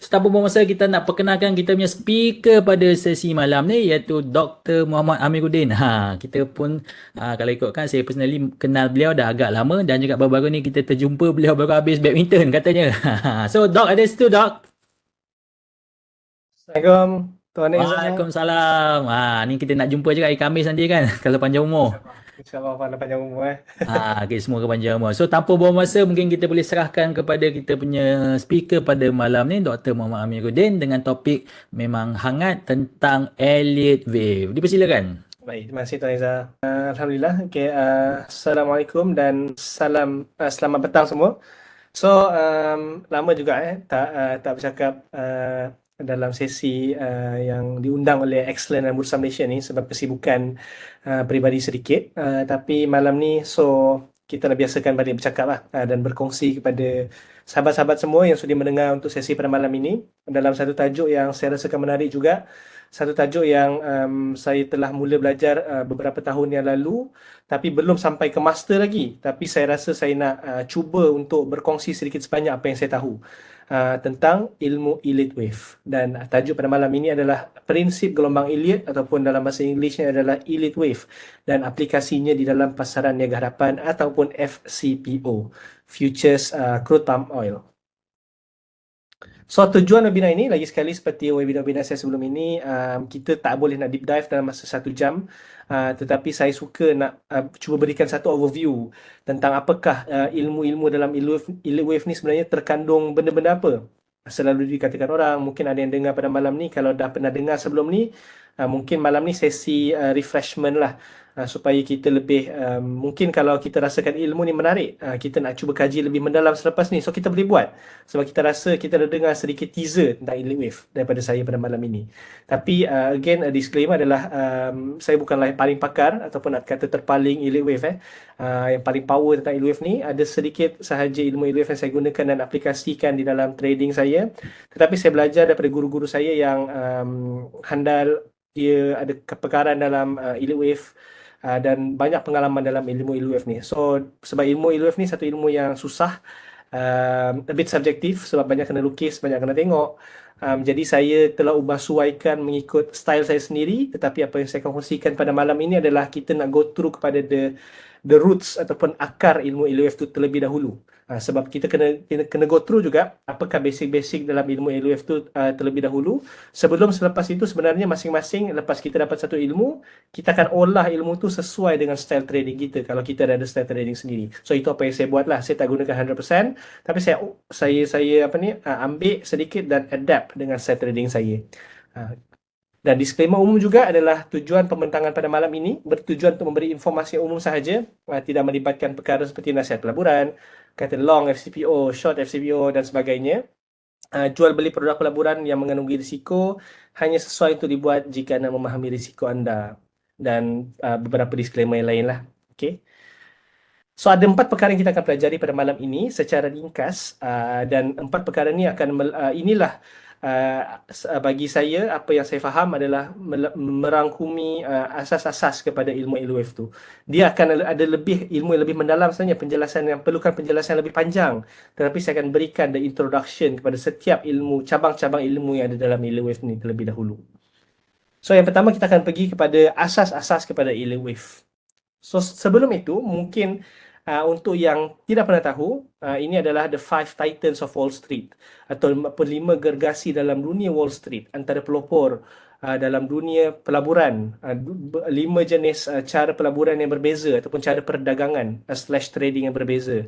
So, tanpa buang masa, kita nak perkenalkan kita punya speaker pada sesi malam ni, iaitu Dr. Muhammad Amiruddin. Kita pun kalau ikutkan, saya personally kenal beliau dah agak lama, dan juga baru-baru ni kita terjumpa beliau baru habis badminton katanya. So Doc ada situ, Doc? Assalamualaikum Tuan Izzah. Waalaikumsalam. Ni kita nak jumpa juga hari Khamis nanti kan, kalau panjang umur. InsyaAllah. InsyaAllah pandai panjang umur Okay, semua kepanjangan umur. So tanpa buang masa, mungkin kita boleh serahkan kepada kita punya speaker pada malam ni, Dr. Muhammad Amiruddin, dengan topik memang hangat tentang Elliott Wave. Dipersilakan. Baik, terima kasih Tuan Izzah. Alhamdulillah. Okay, Assalamualaikum dan selamat petang semua. So, lama juga tak bercakap dalam sesi yang diundang oleh Excellent dan Bursa Malaysia ni sebab kesibukan peribadi sedikit. Tapi malam ni, so kita dah biasakan balik bercakap lah, dan berkongsi kepada sahabat-sahabat semua yang sudi mendengar untuk sesi pada malam ini dalam satu tajuk yang saya rasakan menarik juga. Satu tajuk yang saya telah mula belajar beberapa tahun yang lalu tapi belum sampai ke master lagi. Tapi saya rasa saya nak cuba untuk berkongsi sedikit sebanyak apa yang saya tahu tentang ilmu Elliott Wave. Dan tajuk pada malam ini adalah prinsip gelombang Elliott ataupun dalam bahasa Inggerisnya adalah Elliott Wave dan aplikasinya di dalam pasaran niaga harapan ataupun FCPO, Futures Crude Palm Oil. So tujuan webinar ini lagi sekali seperti webinar-webinar saya sebelum ini, kita tak boleh nak deep dive dalam masa 1 jam, tetapi saya suka nak cuba berikan satu overview tentang apakah ilmu-ilmu dalam Elliott Wave ni sebenarnya terkandung benda-benda apa. Selalu dikatakan orang, mungkin ada yang dengar pada malam ni, kalau dah pernah dengar sebelum ni, mungkin malam ni sesi refreshment lah, supaya kita lebih, mungkin kalau kita rasakan ilmu ni menarik, kita nak cuba kaji lebih mendalam selepas ni, so kita boleh buat. Sebab kita rasa kita dah dengar sedikit teaser tentang Elliott Wave daripada saya pada malam ini. Tapi again, a disclaimer adalah saya bukanlah yang paling pakar ataupun nak kata terpaling Elliott Wave. Yang paling power tentang Elliott Wave ni, ada sedikit sahaja ilmu Elliott Wave yang saya gunakan dan aplikasikan di dalam trading saya. Tetapi saya belajar daripada guru-guru saya yang handal, dia ada kepakaran dalam Elliott Wave dan banyak pengalaman dalam ilmu Elliott Wave ni. So sebab ilmu Elliott Wave ni satu ilmu yang susah, a bit subjektif sebab banyak kena lukis, banyak kena tengok. Jadi saya telah ubah suaikan mengikut style saya sendiri, tetapi apa yang saya akan kongsikan pada malam ini adalah kita nak go through kepada the roots ataupun akar ilmu LUF tu terlebih dahulu. Sebab kita kena go through juga apakah basic-basic dalam ilmu LUF tu terlebih dahulu. Selepas itu sebenarnya masing-masing, lepas kita dapat satu ilmu, kita akan olah ilmu tu sesuai dengan style trading kita kalau kita ada style trading sendiri. So itu apa yang saya buat lah. Saya tak gunakan 100%, tapi saya ambil sedikit dan adapt dengan style trading saya. Dan disclaimer umum juga adalah tujuan pembentangan pada malam ini bertujuan untuk memberi informasi umum sahaja, tidak melibatkan perkara seperti nasihat pelaburan, kata long FCPO, short FCPO dan sebagainya. Jual beli produk pelaburan yang mengandungi risiko hanya sesuai untuk dibuat jika anda memahami risiko anda, dan beberapa disclaimer yang lain lah. Okay. So ada 4 perkara yang kita akan pelajari pada malam ini secara ringkas, dan 4 perkara ni akan inilah bagi saya apa yang saya faham adalah merangkumi asas-asas kepada ilmu LUF tu. Dia akan ada lebih ilmu yang lebih mendalam sebenarnya, penjelasan yang perlukan penjelasan yang lebih panjang, tetapi saya akan berikan the introduction kepada setiap ilmu, cabang-cabang ilmu yang ada dalam LUF ni terlebih dahulu. So yang pertama kita akan pergi kepada asas-asas kepada LUF. So sebelum itu mungkin untuk yang tidak pernah tahu, ini adalah the 5 titans of Wall Street atau 5 gergasi dalam dunia Wall Street, antara pelopor dalam dunia pelaburan. 5 jenis cara pelaburan yang berbeza ataupun cara perdagangan slash trading yang berbeza.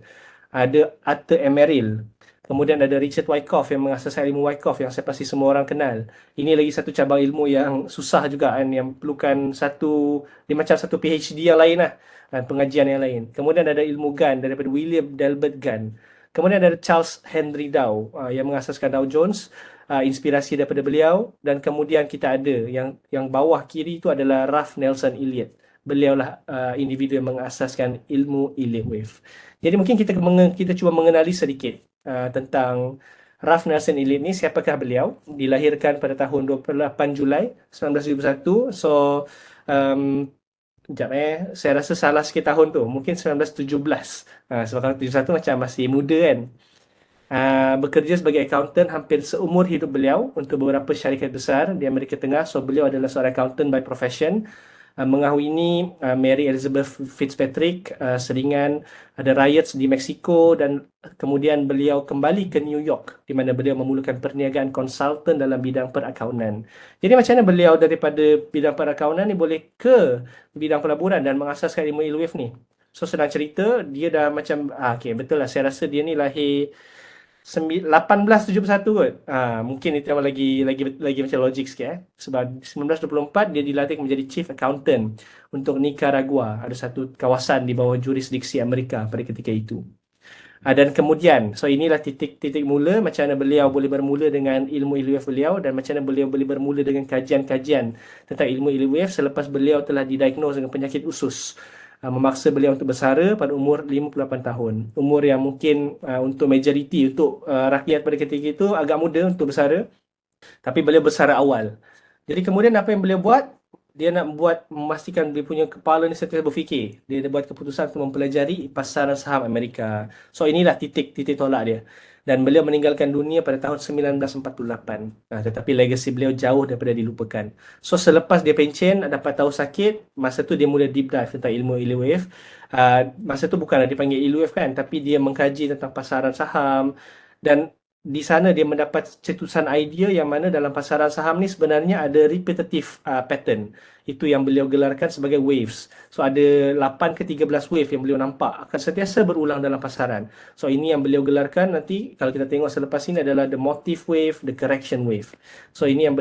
Ada Arthur M. Merrill. Kemudian ada Richard Wyckoff yang mengasaskan ilmu Wyckoff yang saya pasti semua orang kenal. Ini lagi satu cabang ilmu yang susah juga kan, yang perlukan dia macam satu PhD yang lain lah, dan pengajian yang lain. Kemudian ada ilmu Gunn daripada William Delbert Gunn. Kemudian ada Charles Henry Dow yang mengasaskan Dow Jones, inspirasi daripada beliau. Dan kemudian kita ada yang bawah kiri itu adalah Ralph Nelson Elliott. Beliaulah individu yang mengasaskan ilmu Elliott Wave. Jadi mungkin kita cuba mengenali sedikit tentang Ralph Nelson Elliott ni. Siapakah beliau? Dilahirkan pada tahun 28 Julai 1971. So sekejap saya rasa salah sikit tahun tu, mungkin 1917. Sebab kalau 71 macam masih muda kan. Bekerja sebagai accountant hampir seumur hidup beliau untuk beberapa syarikat besar di Amerika Tengah. So beliau adalah seorang accountant by profession. Mengahwini Mary Elizabeth Fitzpatrick, seringan ada riots di Mexico dan kemudian beliau kembali ke New York di mana beliau memulakan perniagaan konsultan dalam bidang perakaunan. Jadi macam mana beliau daripada bidang perakaunan ni boleh ke bidang pelaburan dan mengasaskan ilmu Ilwave ni? So senang cerita, dia dah macam, okay, betul lah, saya rasa dia ni lahir 1871 kot. Mungkin itu yang lagi macam logik sikit Sebab 1924 dia dilantik menjadi Chief Accountant untuk Nicaragua. Ada satu kawasan di bawah jurisdiksi Amerika pada ketika itu. Dan kemudian, so inilah titik mula macam mana beliau boleh bermula dengan ilmu ILWF beliau dan macam mana beliau boleh bermula dengan kajian-kajian tentang ilmu ILWF selepas beliau telah didiagnos dengan penyakit usus. Memaksa beliau untuk bersara pada umur 58 tahun. Umur yang mungkin untuk majoriti, untuk rakyat pada ketika itu agak muda untuk bersara. Tapi beliau bersara awal. Jadi kemudian apa yang beliau buat? Dia nak memastikan dia punya kepala ni sentiasa berfikir. Dia buat keputusan untuk mempelajari pasaran saham Amerika. So inilah titik tolak dia. Dan beliau meninggalkan dunia pada tahun 1948. Tetapi legasi beliau jauh daripada dilupakan. So selepas dia pencen, dapat tahu sakit, masa tu dia mula deep dive tentang ilmu ILWF. Masa tu bukanlah dipanggil ILWF kan, tapi dia mengkaji tentang pasaran saham. Dan di sana dia mendapat cetusan idea yang mana dalam pasaran saham ni sebenarnya ada repetitive pattern. Itu yang beliau gelarkan sebagai waves. So ada 8 ke 13 wave yang beliau nampak akan sentiasa berulang dalam pasaran. So ini yang beliau gelarkan nanti kalau kita tengok selepas ini adalah the motive wave, the correction wave. So ini yang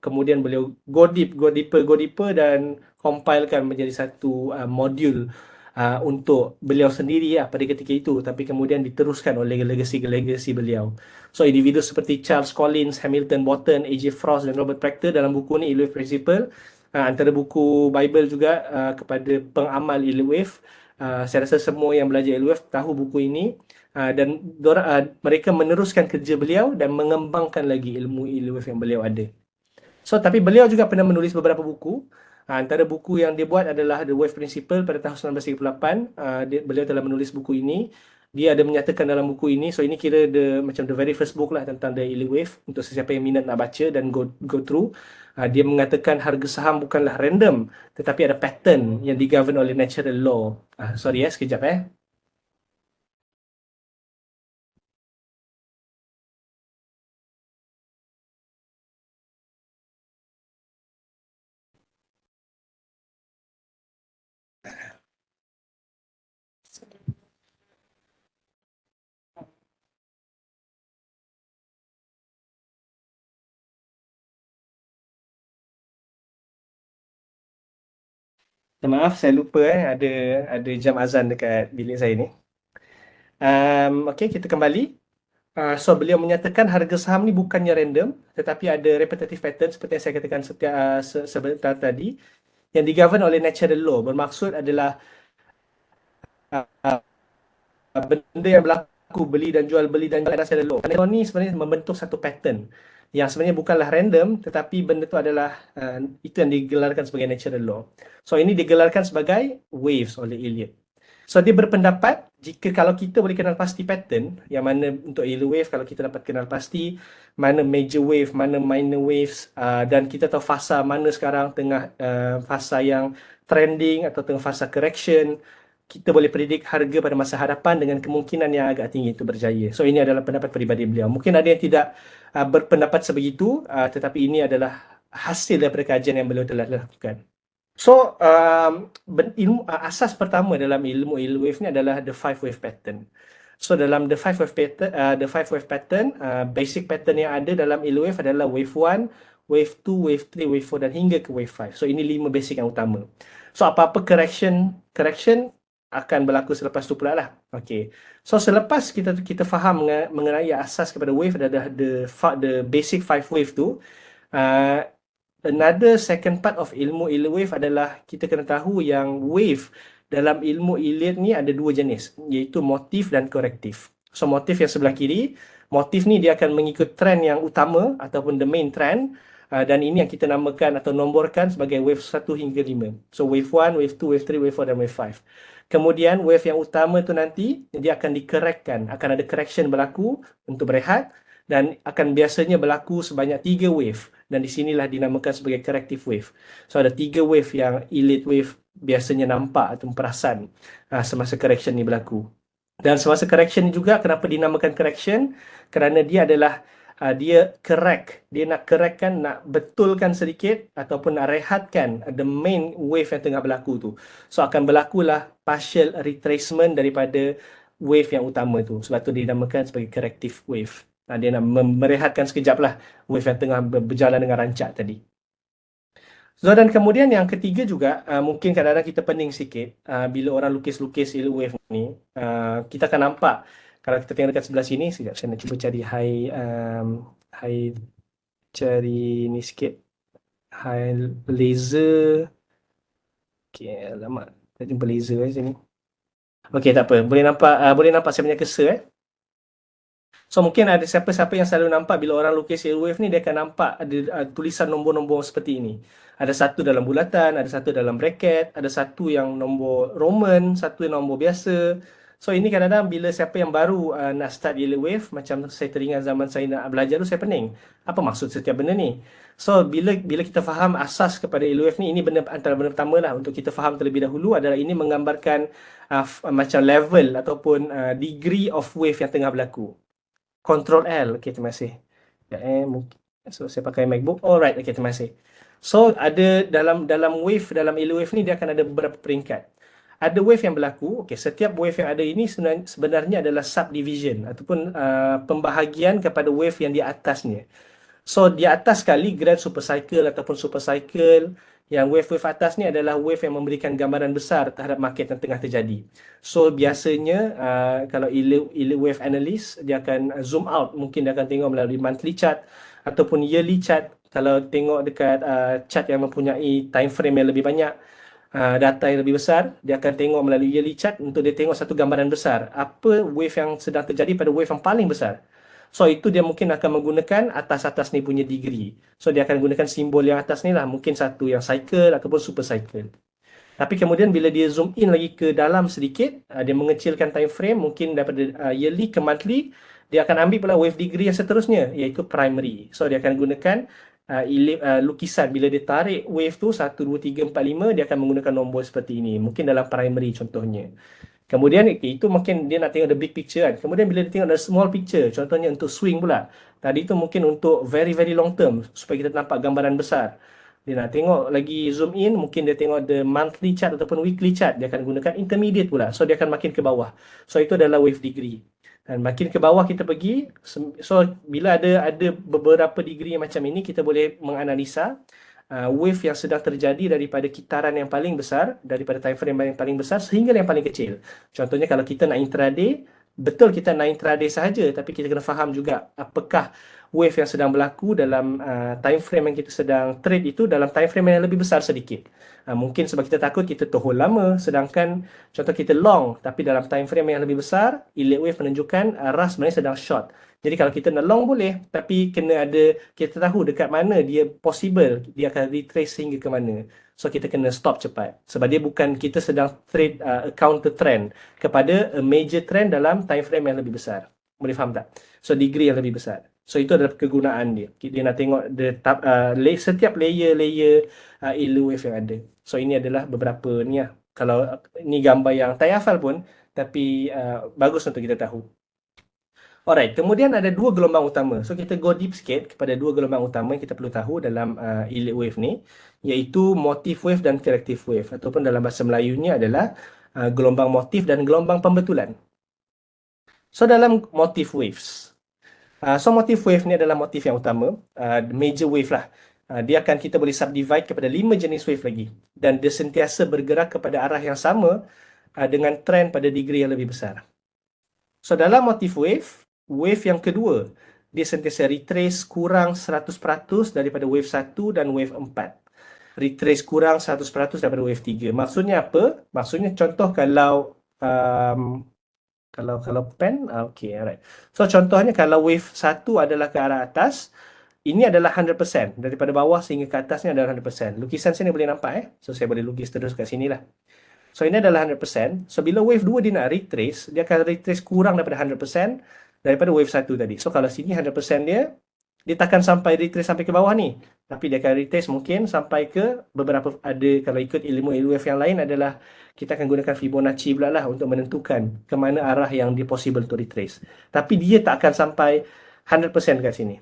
kemudian beliau go deeper dan compilekan menjadi satu modul untuk beliau sendiri pada ketika itu, tapi kemudian diteruskan oleh legasi beliau. So individu seperti Charles Collins, Hamilton Bolton, A.J. Frost dan Robert Proctor dalam buku ni ILWave Principle, antara buku Bible juga kepada pengamal ILWave. Saya rasa semua yang belajar ILWave tahu buku ini dan mereka meneruskan kerja beliau dan mengembangkan lagi ilmu ILWave yang beliau ada. So tapi beliau juga pernah menulis beberapa buku. Antara buku yang dia buat adalah The Wave Principle pada tahun 1938. Beliau telah menulis buku ini. Dia ada menyatakan dalam buku ini, so ini kira macam the very first book lah tentang the ILWave untuk sesiapa yang minat nak baca dan go through. Dia mengatakan harga saham bukanlah random, tetapi ada pattern yang digovern oleh natural law. Sorry sekejap Maaf, saya lupa ada jam azan dekat bilik saya ni. Okey, kita kembali. So beliau menyatakan harga saham ni bukannya random, tetapi ada repetitive pattern seperti yang saya katakan sebentar tadi yang digovern oleh natural law. Bermaksud adalah benda yang berlaku beli dan jual natural law. Natural law ni sebenarnya membentuk satu pattern yang sebenarnya bukanlah random, tetapi benda tu adalah itu yang digelarkan sebagai natural law. So ini digelarkan sebagai waves oleh Elliot. So dia berpendapat jika kalau kita boleh kenal pasti pattern, yang mana untuk ILWave kalau kita dapat kenal pasti mana major wave, mana minor waves, dan kita tahu fasa mana sekarang tengah fasa yang trending atau tengah fasa correction, kita boleh predik harga pada masa hadapan dengan kemungkinan yang agak tinggi itu berjaya. So ini adalah pendapat peribadi beliau. Mungkin ada yang tidak berpendapat sebegitu, tetapi ini adalah hasil daripada kajian yang beliau telah lakukan. So, asas pertama dalam ilmu ILWave ni adalah the five wave pattern. So, dalam the five wave pattern, basic pattern yang ada dalam ILWave adalah wave 1, wave 2, wave 3, wave 4 dan hingga ke wave 5. So, ini 5 basic yang utama. So, apa-apa correction akan berlaku selepas tu pula lah. Okay. So, selepas kita faham mengenai asas kepada wave adalah the basic 5 wave tu, another second part of ilmu ILWave adalah kita kena tahu yang wave dalam ilmu Elliot ni ada dua jenis, iaitu motif dan korektif. So motif yang sebelah kiri, motif ni dia akan mengikut trend yang utama ataupun the main trend, dan ini yang kita namakan atau nomborkan sebagai wave 1 hingga 5. So wave 1, wave 2, wave 3, wave 4 dan wave 5. Kemudian wave yang utama tu nanti dia akan dikerekkan, akan ada correction berlaku untuk berehat dan akan biasanya berlaku sebanyak 3 wave dan di sinilah dinamakan sebagai corrective wave. So ada 3 wave yang elite wave biasanya nampak atau perasan semasa correction ni berlaku. Dan semasa correction ni juga kenapa dinamakan correction? Kerana dia adalah dia correct, dia nak correctkan, nak betulkan sedikit ataupun nak rehatkan the main wave yang tengah berlaku tu. So akan berlakulah partial retracement daripada wave yang utama tu. Sebab tu dinamakan sebagai corrective wave. Dia nak merehatkan sekejap lah wave yang tengah berjalan dengan rancak tadi. So dan kemudian yang ketiga juga mungkin kadang-kadang kita pening sikit bila orang lukis-lukis ilu wave ni, kita akan nampak kalau kita tengok dekat sebelah sini, sekejap saya nak cuba cari high cari ni sikit, high laser. Okey, lama tak jumpa laser sini. Okey, tak apa, boleh nampak saya punya cursor. So mungkin ada siapa-siapa yang selalu nampak bila orang lukis airwave ni, dia akan nampak ada tulisan nombor-nombor seperti ini. Ada satu dalam bulatan, ada satu dalam bracket, ada satu yang nombor Roman, satu yang nombor biasa. So ini kadang-kadang bila siapa yang baru nak start airwave, macam saya teringat zaman saya nak belajar tu, saya pening. Apa maksud setiap benda ni? So bila kita faham asas kepada airwave ni, ini antara benda pertama lah untuk kita faham terlebih dahulu adalah ini menggambarkan macam level ataupun degree of wave yang tengah berlaku. Control L. Okey, terima kasih. So saya pakai MacBook. Alright, okey, terima kasih. So ada dalam wave, dalam airwave ni dia akan ada beberapa peringkat. Ada wave yang berlaku. Okey, setiap wave yang ada ini sebenarnya adalah subdivision ataupun pembahagian kepada wave yang di atasnya. So di atas sekali grand supercycle ataupun supercycle, yang wave-wave atas ni adalah wave yang memberikan gambaran besar terhadap market yang tengah terjadi. So biasanya kalau elite wave analyst, dia akan zoom out, mungkin dia akan tengok melalui monthly chart ataupun yearly chart. Kalau tengok dekat chart yang mempunyai time frame yang lebih banyak, data yang lebih besar, dia akan tengok melalui yearly chart untuk dia tengok satu gambaran besar. Apa wave yang sedang terjadi pada wave yang paling besar. So itu dia mungkin akan menggunakan atas-atas ni punya degree. So dia akan gunakan simbol yang atas ni lah. Mungkin satu yang cycle ataupun super cycle. Tapi kemudian bila dia zoom in lagi ke dalam sedikit, dia mengecilkan time frame mungkin daripada yearly ke monthly, dia akan ambil pula wave degree yang seterusnya, iaitu primary. So dia akan gunakan lukisan. Bila dia tarik wave tu 1, 2, 3, 4, 5, dia akan menggunakan nombor seperti ini. Mungkin dalam primary contohnya. Kemudian itu mungkin dia nak tengok the big picture kan. Kemudian bila dia tengok the small picture, contohnya untuk swing pula. Tadi tu mungkin untuk very very long term supaya kita nampak gambaran besar. Dia nak tengok lagi zoom in, mungkin dia tengok the monthly chart ataupun weekly chart. Dia akan gunakan intermediate pula. So dia akan makin ke bawah. So itu adalah wave degree. Dan makin ke bawah kita pergi, so bila ada beberapa degree macam ini, kita boleh menganalisa wave yang sedang terjadi daripada kitaran yang paling besar, daripada time frame yang paling besar sehingga yang paling kecil. Contohnya kalau kita nak intraday, betul kita nak intraday sahaja, tapi kita kena faham juga apakah wave yang sedang berlaku dalam time frame yang kita sedang trade itu dalam time frame yang lebih besar sedikit. Mungkin sebab kita takut kita tohol lama, sedangkan contoh kita long tapi dalam time frame yang lebih besar, elite wave menunjukkan RAS sebenarnya sedang short. Jadi kalau kita nak long boleh, tapi kena ada, kita tahu dekat mana dia possible, dia akan retrace hingga ke mana. So kita kena stop cepat. Sebab dia bukan kita sedang trade counter trend kepada a major trend dalam time frame yang lebih besar. Boleh faham tak? So degree yang lebih besar. So itu adalah kegunaan dia. Dia nak tengok setiap layer elite wave yang ada. So ini adalah beberapa ni lah. Kalau ni gambar yang tak hafal pun, tapi bagus untuk kita tahu. Alright, kemudian ada dua gelombang utama. So kita go deep sikit kepada dua gelombang utama yang kita perlu tahu dalam elite wave ni, iaitu motif wave dan corrective wave, ataupun dalam bahasa Melayunya adalah gelombang motif dan gelombang pembetulan. So dalam motif waves, motif wave ni adalah motif yang utama, major wave lah. Dia akan kita boleh subdivide kepada 5 jenis wave lagi, dan dia sentiasa bergerak kepada arah yang sama dengan trend pada degree yang lebih besar. So dalam motif wave yang kedua, dia sentiasa retrace kurang 100% daripada wave 1 dan wave 4. Retrace kurang 100% daripada wave 3. Maksudnya apa? Maksudnya contoh kalau pen, okay, alright. So contohnya kalau wave 1 adalah ke arah atas, ini adalah 100%. Daripada bawah sehingga ke atas ni adalah 100%. Lukisan sini boleh nampak So saya boleh lukis terus kat sini lah. So ini adalah 100%. So bila wave 2 dia nak retrace, dia akan retrace kurang daripada 100% daripada wave 1 tadi. So kalau sini 100% dia takkan sampai retrace sampai ke bawah ni. Tapi dia akan retrace mungkin sampai ke beberapa, ada kalau ikut ilmu LUF yang lain adalah kita akan gunakan Fibonacci pula lah untuk menentukan ke mana arah yang dia possible to retrace. Tapi dia tak akan sampai 100% kat sini.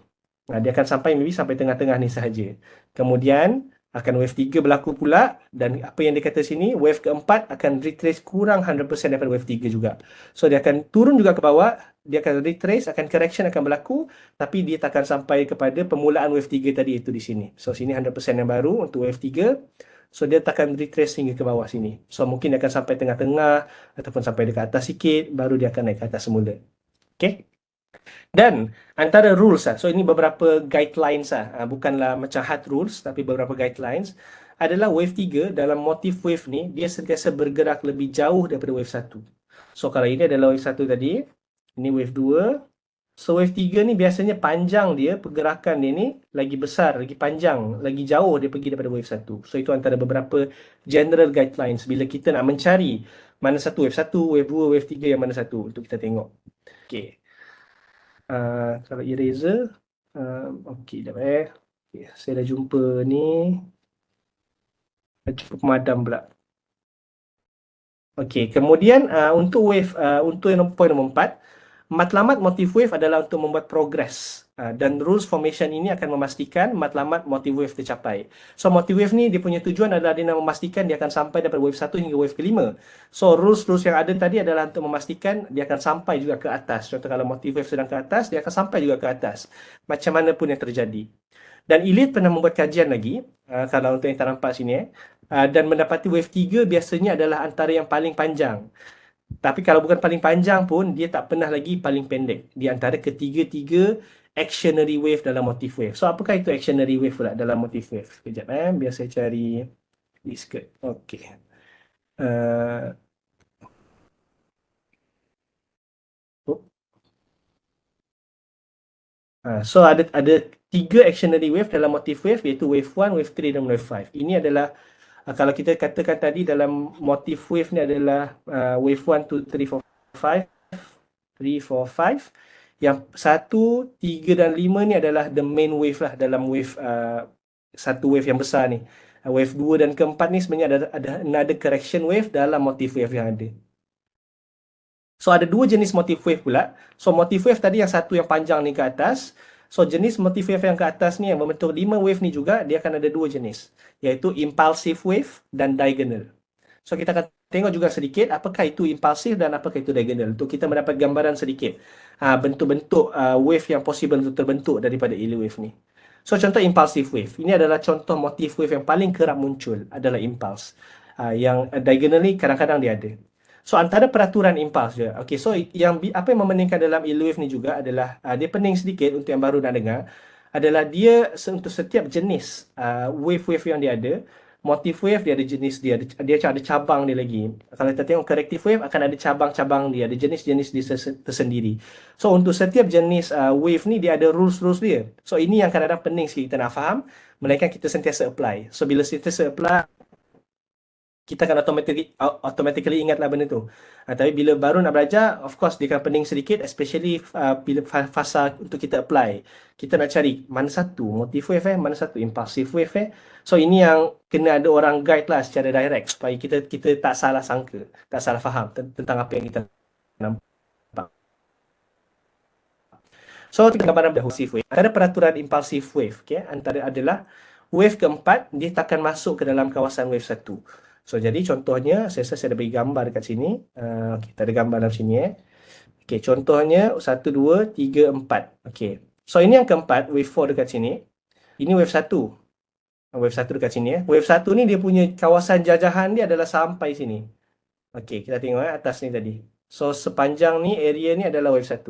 Dia akan sampai maybe sampai tengah-tengah ni sahaja. Kemudian akan wave 3 berlaku pula, dan apa yang dia kata sini, wave keempat akan retrace kurang 100% daripada wave 3 juga. So dia akan turun juga ke bawah, dia akan retrace, akan correction akan berlaku, tapi dia tak akan sampai kepada permulaan wave 3 tadi itu di sini. So sini 100% yang baru untuk wave 3. So dia takkan retrace hingga ke bawah sini. So mungkin dia akan sampai tengah-tengah ataupun sampai dekat atas sikit, baru dia akan naik ke atas semula. Okay? Dan antara rules so ini beberapa guidelines bukanlah macam hard rules, tapi beberapa guidelines adalah wave 3 dalam motif wave ni, dia sentiasa bergerak lebih jauh daripada wave 1. So kalau ini adalah wave 1 tadi, ini wave 2. So wave 3 ni biasanya panjang dia, pergerakan dia ni lagi besar, lagi panjang, lagi jauh dia pergi daripada wave 1. So itu antara beberapa general guidelines bila kita nak mencari mana satu wave 1, wave 2, wave 3 yang mana satu untuk kita tengok. Okay. Kalau eraser, okey, dah okay, saya dah jumpa ni, dah jumpa pemadam pula. Okey, kemudian untuk wave, untuk point nombor 4, matlamat motif wave adalah untuk membuat progress, dan rules formation ini akan memastikan matlamat motif wave tercapai. So motif wave ni dia punya tujuan adalah dia nak memastikan dia akan sampai daripada wave 1 hingga wave kelima. So rules yang ada tadi adalah untuk memastikan dia akan sampai juga ke atas. Contoh kalau motif wave sedang ke atas, dia akan sampai juga ke atas, macam mana pun yang terjadi. Dan Elite pernah membuat kajian lagi, kalau untuk yang tak nampak sini, dan mendapati wave 3 biasanya adalah antara yang paling panjang. Tapi kalau bukan paling panjang pun, dia tak pernah lagi paling pendek di antara ketiga-tiga actionary wave dalam motif wave. So apakah itu actionary wave pula dalam motif wave? Sekejap biar saya cari di skirt. Okey. So ada tiga actionary wave dalam motif wave, iaitu wave 1, wave 3 dan wave 5. Ini adalah kalau kita katakan tadi dalam motif wave ni adalah wave 1, 2, 3, 4, 5, 3, 4, 5. Yang 1, 3 dan 5 ni adalah the main wave lah dalam wave satu wave yang besar ni. Wave 2 dan keempat ni sebenarnya ada another correction wave dalam motif wave yang ada. So ada dua jenis motif wave pula. So motif wave tadi yang satu yang panjang ni ke atas. So jenis motif wave yang ke atas ni yang membentuk 5 wave ni juga, dia akan ada dua jenis, iaitu impulsive wave dan diagonal. So kita akan tengok juga sedikit apakah itu impulsive dan apakah itu diagonal, untuk kita mendapat gambaran sedikit bentuk-bentuk wave yang possible untuk terbentuk daripada Ellie wave ni. So contoh impulsive wave, ini adalah contoh motif wave yang paling kerap muncul adalah impulse. Yang diagonal ni kadang-kadang dia ada. So antara peraturan impuls je. Okay, so apa yang memeningkan dalam Ellie wave ni juga adalah dia pening sedikit untuk yang baru nak dengar, adalah dia untuk setiap jenis wave-wave yang dia ada, motif wave dia ada jenis dia ada cabang dia lagi. Kalau kita tengok corrective wave akan ada cabang-cabang dia, ada jenis-jenis dia tersendiri. So untuk setiap jenis wave ni dia ada rules-rules dia. So ini yang kadang-kadang pening sikit kita nak faham, melainkan kita sentiasa apply. So bila sentiasa apply, kita akan automatically ingatlah benda tu. Tapi bila baru nak belajar, of course dia akan pening sedikit, especially bila fasa untuk kita apply. Kita nak cari mana satu motif wave mana satu impulsive wave So ini yang kena ada orang guide lah secara direct, supaya kita tak salah sangka, tak salah faham tentang apa yang kita nampak. So gambaran impulsive wave. Ada peraturan impulsive wave, okay? Antara adalah wave keempat dia takkan masuk ke dalam kawasan wave 1. So jadi contohnya, saya ada bagi gambar dekat sini. Kita ada gambar dalam sini Okay, contohnya 1, 2, 3, 4. Okay. So ini yang keempat, wave 4 dekat sini. Ini wave 1. Wave 1 dekat sini Wave 1 ni dia punya kawasan jajahan dia adalah sampai sini. Okay, kita tengok atas ni tadi. So sepanjang ni, area ni adalah wave 1.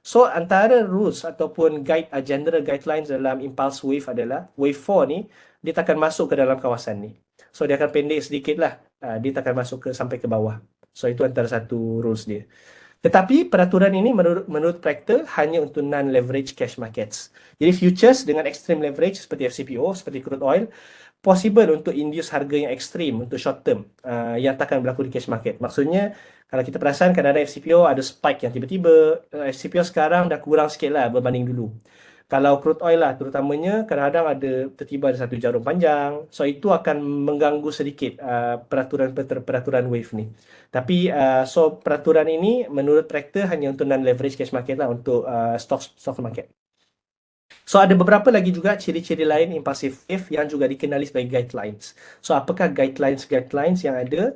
So antara rules ataupun general guidelines dalam impulse wave adalah wave 4 ni dia takkan masuk ke dalam kawasan ni. So dia akan pendek sedikit lah. Dia takkan masuk sampai ke bawah. So itu antara satu rules dia. Tetapi peraturan ini menurut Practor hanya untuk non-leverage cash markets. Jadi futures dengan extreme leverage seperti FCPO, seperti crude oil, possible untuk induce harga yang ekstrim untuk short term yang takkan berlaku di cash market. Maksudnya kalau kita perasan kadang-kadang FCPO ada spike yang tiba-tiba. FCPO sekarang dah kurang sikit lah berbanding dulu. Kalau crude oil lah terutamanya kadang-kadang ada tiba-tiba ada satu jarum panjang. So itu akan mengganggu sedikit peraturan wave ni. Tapi so peraturan ini menurut tracker hanya untuk non-leverage cash market lah, untuk stock market. So ada beberapa lagi juga ciri-ciri lain impulsive wave yang juga dikenali sebagai guidelines. So apakah guidelines yang ada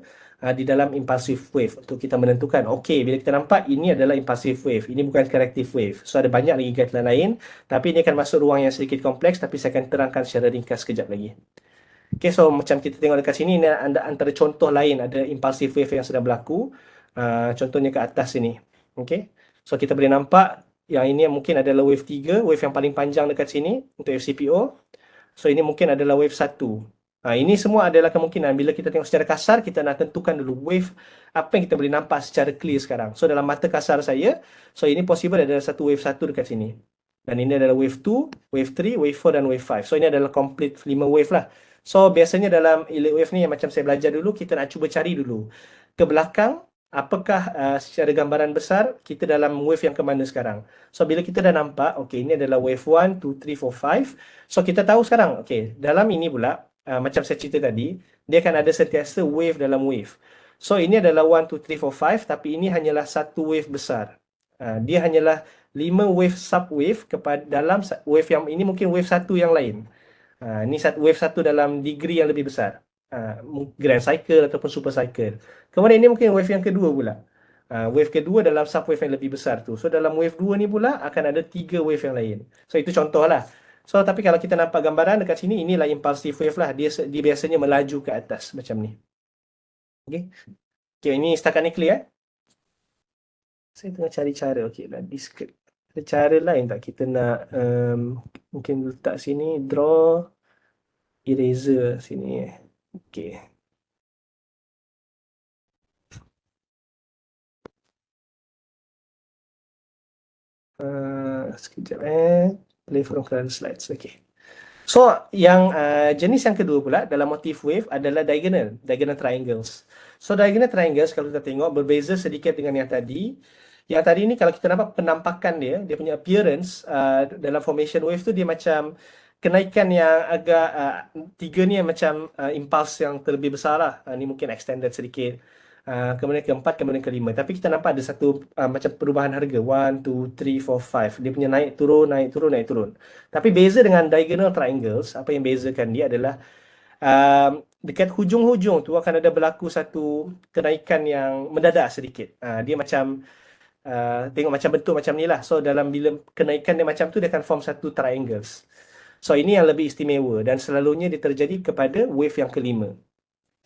di dalam impulsive wave untuk kita menentukan, okey, bila kita nampak ini adalah impulsive wave, ini bukan corrective wave. So ada banyak lagi guideline lain, tapi ini akan masuk ruang yang sedikit kompleks, tapi saya akan terangkan secara ringkas sekejap lagi. Okay, so macam kita tengok dekat sini, ini antara contoh lain ada impulsive wave yang sedang berlaku. Contohnya ke atas sini. Okay, so kita boleh nampak yang ini mungkin adalah wave 3, wave yang paling panjang dekat sini untuk FCPO. So ini mungkin adalah wave 1. Ini semua adalah kemungkinan. Bila kita tengok secara kasar, kita nak tentukan dulu wave apa yang kita boleh nampak secara clear sekarang. So dalam mata kasar saya, so ini possible adalah satu wave 1 dekat sini. Dan ini adalah wave 2, wave 3, wave 4 dan wave 5. So ini adalah complete 5 wave lah. So biasanya dalam elite wave ni yang macam saya belajar dulu, kita nak cuba cari dulu ke belakang apakah secara gambaran besar kita dalam wave yang ke mana sekarang. So bila kita dah nampak, okay, ini adalah wave 1, 2, 3, 4, 5. So kita tahu sekarang, okay, dalam ini pula macam saya cerita tadi, dia akan ada sentiasa wave dalam wave. So ini adalah 1, 2, 3, 4, 5, tapi ini hanyalah satu wave besar. Dia hanyalah 5 wave subwave kepada dalam wave yang ini, mungkin wave satu yang lain. Ini wave satu dalam degree yang lebih besar. Grand cycle ataupun super cycle. Kemudian ini mungkin wave yang kedua pula. Wave kedua dalam subwave yang lebih besar tu. So dalam wave 2 ni pula akan ada 3 wave yang lain. So itu contoh lah. So tapi kalau kita nampak gambaran dekat sini, inilah impulsive wave lah. Dia biasanya melaju ke atas macam ni. Okay. Okay, ini setakat ni clear. Saya tengah cari cara. Okay lah, discrete. Ada cara lain tak kita nak mungkin letak sini, draw, eraser sini. Okay. Sekejap play from current slides. Okay. So yang jenis yang kedua pula dalam motif wave adalah diagonal triangles. So diagonal triangles kalau kita tengok berbeza sedikit dengan yang tadi. Yang tadi ni kalau kita nampak penampakan dia punya appearance dalam formation wave tu dia macam kenaikan yang agak tiga ni yang macam impulse yang terlebih besar lah. Ni mungkin extended sedikit. Kemudian keempat, kemudian kelima. Tapi kita nampak ada satu macam perubahan harga. 1, 2, 3, 4, 5. Dia punya naik turun, naik turun, naik turun. Tapi beza dengan diagonal triangles, apa yang bezakan dia adalah dekat hujung-hujung tu akan ada berlaku satu kenaikan yang mendadak sedikit. Dia macam tengok macam bentuk macam ni lah. So dalam bila kenaikan dia macam tu, dia akan form satu triangles. So ini yang lebih istimewa dan selalunya dia terjadi kepada wave yang kelima.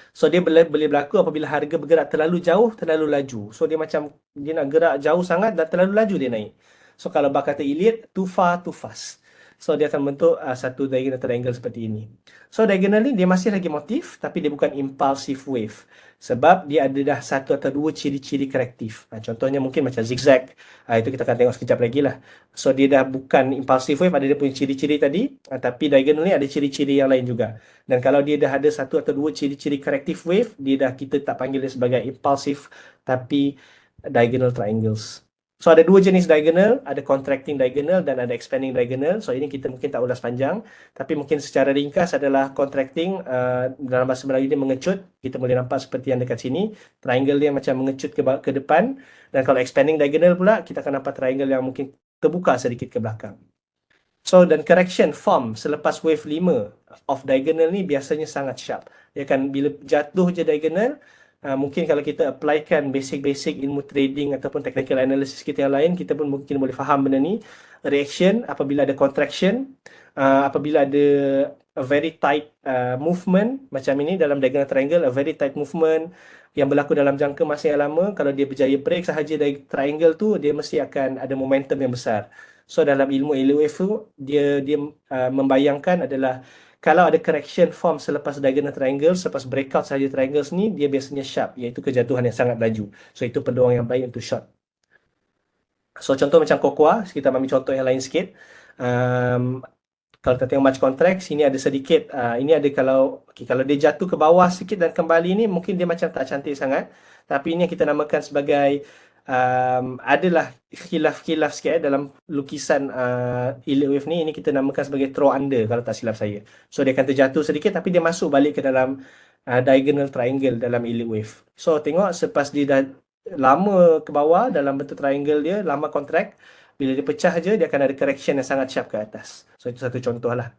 So dia boleh berlaku apabila harga bergerak terlalu jauh, terlalu laju. So dia macam dia nak gerak jauh sangat dan terlalu laju dia naik. So kalau kata Elliot, too far, too fast. So dia akan bentuk satu diagonal triangle seperti ini. So diagonal ni dia masih lagi motif tapi dia bukan impulsive wave. Sebab dia ada dah satu atau dua ciri-ciri korektif. Contohnya mungkin macam zigzag. Itu kita akan tengok sekejap lagi lah. So dia dah bukan impulsive wave, ada dia punya ciri-ciri tadi. Tapi diagonal ni ada ciri-ciri yang lain juga. Dan kalau dia dah ada satu atau dua ciri-ciri corrective wave, kita tak panggil dia sebagai impulsive tapi diagonal triangles. So ada dua jenis diagonal, ada contracting diagonal dan ada expanding diagonal. So ini kita mungkin tak ulas panjang, tapi mungkin secara ringkas adalah contracting dalam bahasa Melayu dia mengecut. Kita boleh nampak seperti yang dekat sini, triangle dia macam mengecut ke depan. Dan kalau expanding diagonal pula, kita akan nampak triangle yang mungkin terbuka sedikit ke belakang. So dan correction form selepas wave 5 of diagonal ni biasanya sangat sharp. Dia akan bila jatuh je diagonal, mungkin kalau kita applykan basic ilmu trading ataupun technical analysis kita yang lain, kita pun mungkin boleh faham benda ni. Reaction apabila ada contraction, apabila ada a very tight movement macam ini dalam diagonal triangle, a very tight movement yang berlaku dalam jangka masa yang lama, kalau dia berjaya break sahaja dari triangle tu, dia mesti akan ada momentum yang besar. So dalam ilmu LOF tu, dia membayangkan adalah kalau ada correction form selepas diagonal triangle, selepas breakout sahaja triangles ni, dia biasanya sharp, iaitu kejatuhan yang sangat laju. So itu peluang yang baik untuk short. So contoh macam Cocoa, kita ambil contoh yang lain sikit. Kalau kita tengok March contract, sini ada sedikit, ini ada kalau dia jatuh ke bawah sikit dan kembali ni mungkin dia macam tak cantik sangat. Tapi ini yang kita namakan sebagai adalah khilaf-khilaf sikit dalam lukisan elite wave ni. Ini kita namakan sebagai throw under kalau tak silap saya. So dia akan terjatuh sedikit tapi dia masuk balik ke dalam diagonal triangle dalam elite wave. So tengok selepas dia dah lama ke bawah dalam bentuk triangle dia, lama contract, bila dia pecah je, dia akan ada correction yang sangat sharp ke atas. So, itu satu contoh lah.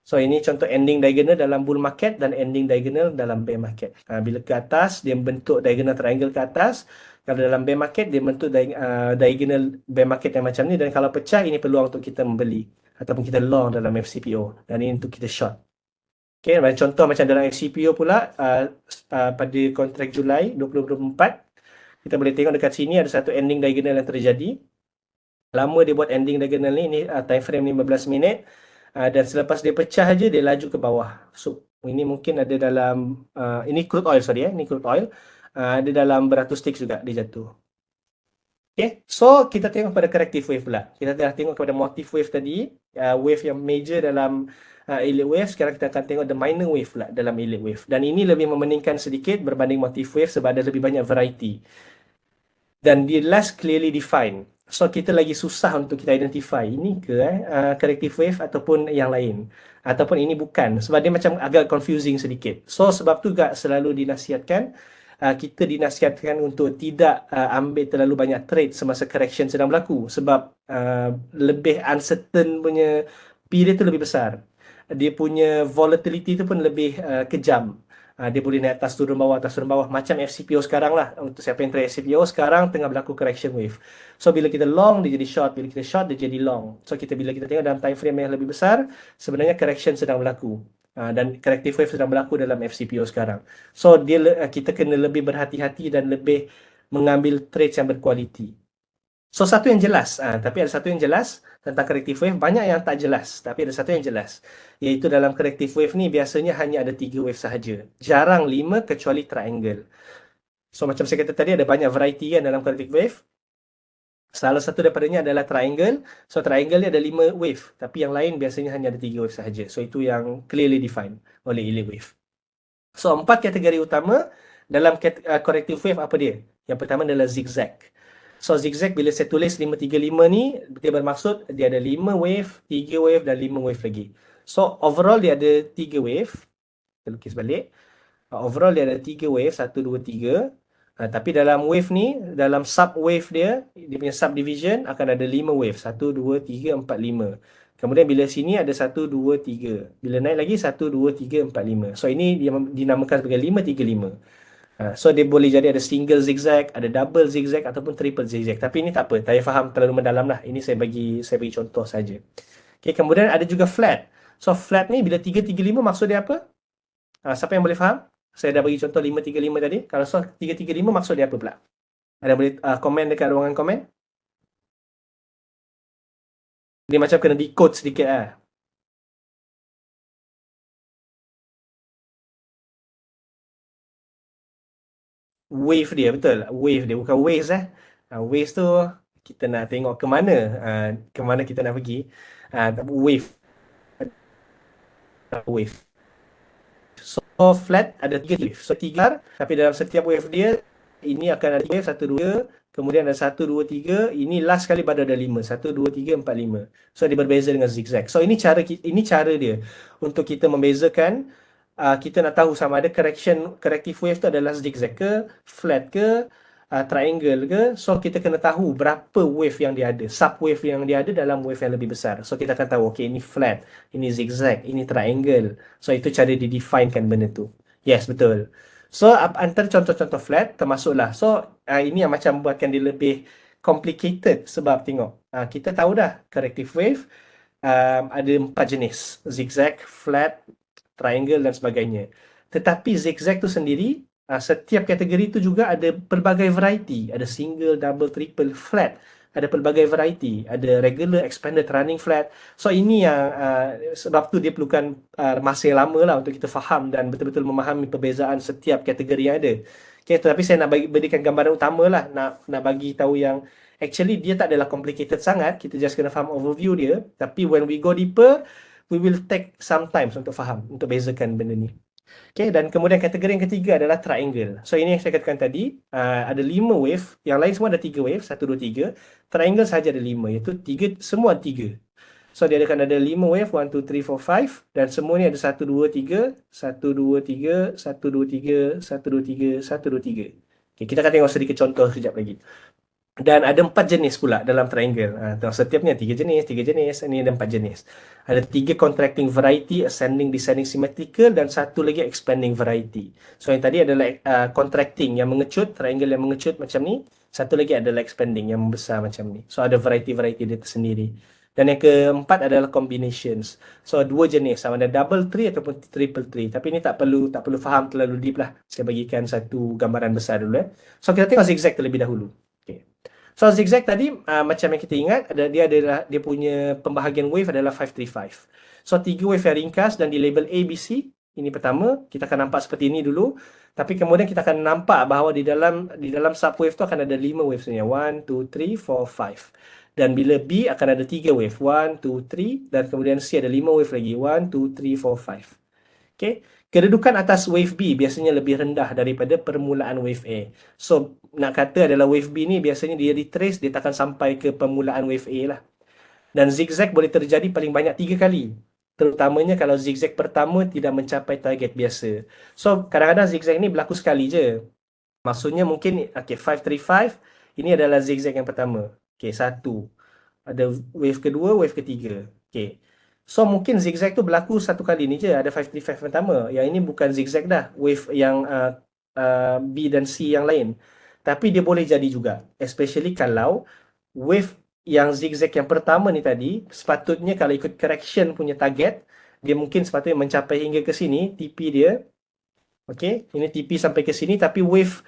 So, ini contoh ending diagonal dalam bull market dan ending diagonal dalam bear market. Bila ke atas, dia bentuk diagonal triangle ke atas. Kalau dalam bear market, dia bentuk diagonal bear market yang macam ni. Dan kalau pecah, ini peluang untuk kita membeli. Ataupun kita long dalam FCPO. Dan ini untuk kita short. Okay, contoh macam dalam FCPO pula, pada kontrak Julai 2024, kita boleh tengok dekat sini ada satu ending diagonal yang terjadi. Lama dia buat ending diagonal ni time frame 15 minit. Dan selepas dia pecah je, dia laju ke bawah. So, ini mungkin ada dalam, ini crude oil, ini crude oil. Ada dalam beratus tick juga dia jatuh. Okay, so kita tengok pada corrective wave pula. Kita dah tengok kepada motif wave tadi, wave yang major dalam elite wave. Sekarang kita akan tengok the minor wave pula dalam elite wave. Dan ini lebih memeningkan sedikit berbanding motif wave sebab ada lebih banyak variety. Dan dia less clearly defined. So kita lagi susah untuk kita identify ini ke corrective wave ataupun yang lain. Ataupun ini bukan. Sebab dia macam agak confusing sedikit. So sebab tu juga selalu dinasihatkan, kita dinasihatkan untuk tidak ambil terlalu banyak trade semasa correction sedang berlaku. Sebab lebih uncertain punya period tu lebih besar. Dia punya volatility tu pun lebih kejam. Dia boleh naik atas turun bawah macam FCPO sekarang lah. Untuk siapa yang trade FCPO sekarang tengah berlaku correction wave. So bila kita long dia jadi short, bila kita short dia jadi long. So bila kita tengok dalam time frame yang lebih besar, sebenarnya correction sedang berlaku. Dan corrective wave sedang berlaku dalam FCPO sekarang. So kita kena lebih berhati-hati dan lebih mengambil trades yang berkualiti. So satu yang jelas, tapi ada satu yang jelas tentang corrective wave, banyak yang tak jelas, tapi ada satu yang jelas, iaitu dalam corrective wave ni biasanya hanya ada 3 wave sahaja, jarang 5 kecuali triangle. So macam saya kata tadi, ada banyak variety kan dalam corrective wave. Salah satu daripadanya adalah triangle. So triangle ni ada 5 wave, tapi yang lain biasanya hanya ada 3 wave sahaja. So itu yang clearly defined oleh elite wave. So 4 kategori utama dalam corrective wave apa dia? Yang pertama adalah zigzag. So zigzag bila saya tulis 535 ni, dia bermaksud dia ada 5 wave, 3 wave dan 5 wave lagi. So overall dia ada 3 wave. Kita lukis balik. Overall dia ada 3 wave, 1, 2, 3. Tapi dalam wave ni, dalam sub wave dia punya subdivision akan ada 5 wave. 1, 2, 3, 4, 5. Kemudian bila sini ada 1, 2, 3. Bila naik lagi 1, 2, 3, 4, 5. So ini dia dinamakan sebagai 5, 3, 5. So dia boleh jadi ada single zigzag, ada double zigzag ataupun triple zigzag. Tapi ini tak apa, tak payah faham terlalu mendalam lah. Ini saya bagi contoh saja. Okay, kemudian ada juga flat. So flat ni bila 335 maksud dia apa? Siapa yang boleh faham? Saya dah bagi contoh 535 tadi. Kalau so 335 maksud dia apa pula? Ada boleh komen dekat ruangan komen? Dia macam kena decode sedikit lah. Wave dia, betul. Wave dia, bukan waves waves tu kita nak tengok ke mana kita nak pergi. Wave. So flat ada 3 wave. So 3, tapi dalam setiap wave dia ini akan ada wave 1, 2, kemudian ada 1, 2, 3. Ini last kali baru ada 5. 1, 2, 3, 4, 5. So dia berbeza dengan zigzag. So ini cara dia untuk kita membezakan. Kita nak tahu sama ada corrective wave tu adalah zigzag ke, flat ke, triangle ke. So kita kena tahu berapa wave yang dia ada, sub wave yang dia ada dalam wave yang lebih besar. So kita akan tahu, okay, ini flat, ini zigzag, ini triangle. So itu cara didefinekan benda tu. Yes, betul. So antara contoh-contoh flat termasuklah. So ini yang macam buatkan dia lebih complicated. Sebab tengok, kita tahu dah corrective wave ada 4 jenis, zigzag, flat, triangle dan sebagainya. Tetapi zigzag tu sendiri, setiap kategori tu juga ada pelbagai variety. Ada single, double, triple, flat. Ada pelbagai variety. Ada regular, expanded, running flat. So ini yang sebab tu dia perlukan masa yang lama lah untuk kita faham dan betul-betul memahami perbezaan setiap kategori yang ada. Okay, tetapi saya nak berikan gambaran utama lah. Nak bagi tahu yang Actually dia tak adalah complicated sangat, kita just kena faham overview dia. Tapi when we go deeper, we will take some time untuk faham, untuk bezakan benda ni. Okay, dan kemudian kategori yang ketiga adalah triangle. So ini yang saya katakan tadi, ada 5 wave, yang lain semua ada 3 wave, 1, 2, 3. Triangle sahaja ada 5, iaitu 3, semua 3. So dia akan ada 5 wave, 1, 2, 3, 4, 5. Dan semua ni ada 1, 2, 3, 1, 2, 3, 1, 2, 3, 1, 2, 3, 1, 2, 3. Okay, kita akan tengok sedikit contoh sekejap lagi. Dan ada 4 jenis pula dalam triangle. Setiapnya 3 jenis, 3 jenis. Ini ada 4 jenis. Ada 3 contracting variety, ascending, descending, symmetrical, dan satu lagi expanding variety. So yang tadi adalah contracting yang mengecut, triangle yang mengecut macam ni. Satu lagi adalah expanding yang membesar macam ni. So ada variety-variety dia tersendiri. Dan yang keempat adalah combinations. So 2 jenis, sama ada double tree ataupun triple tree. Tapi ini tak perlu faham terlalu deep lah. Saya bagikan satu gambaran besar dulu. So kita tengok zigzag terlebih dahulu. Okay. So zigzag tadi macam yang kita ingat dia punya pembahagian wave adalah 535. So 3 wave yang ringkas dan di label A, B, C. Ini pertama, kita akan nampak seperti ini dulu. Tapi kemudian kita akan nampak bahawa di dalam subwave tu akan ada 5 wave sebenarnya. 1, 2, 3, 4, 5. Dan bila B akan ada 3 wave. 1, 2, 3. Dan kemudian C ada 5 wave lagi. 1, 2, 3, 4, 5. Okay. Kedudukan atas wave B biasanya lebih rendah daripada permulaan wave A. So, nak kata adalah wave B ni biasanya dia retrace, dia takkan sampai ke permulaan wave A lah. Dan zigzag boleh terjadi paling banyak 3 kali. Terutamanya kalau zigzag pertama tidak mencapai target biasa. So, kadang-kadang zigzag ni berlaku sekali je. Maksudnya mungkin, okay, 535, ini adalah zigzag yang pertama. Okay, 1. Ada wave kedua, wave ketiga. Okay. So mungkin zigzag tu berlaku satu kali ni je, ada 535 pertama. Yang ini bukan zigzag dah, wave yang B dan C yang lain. Tapi dia boleh jadi juga, especially kalau wave yang zigzag yang pertama ni tadi, sepatutnya kalau ikut correction punya target, dia mungkin sepatutnya mencapai hingga ke sini, TP dia. Okay, ini TP sampai ke sini, tapi wave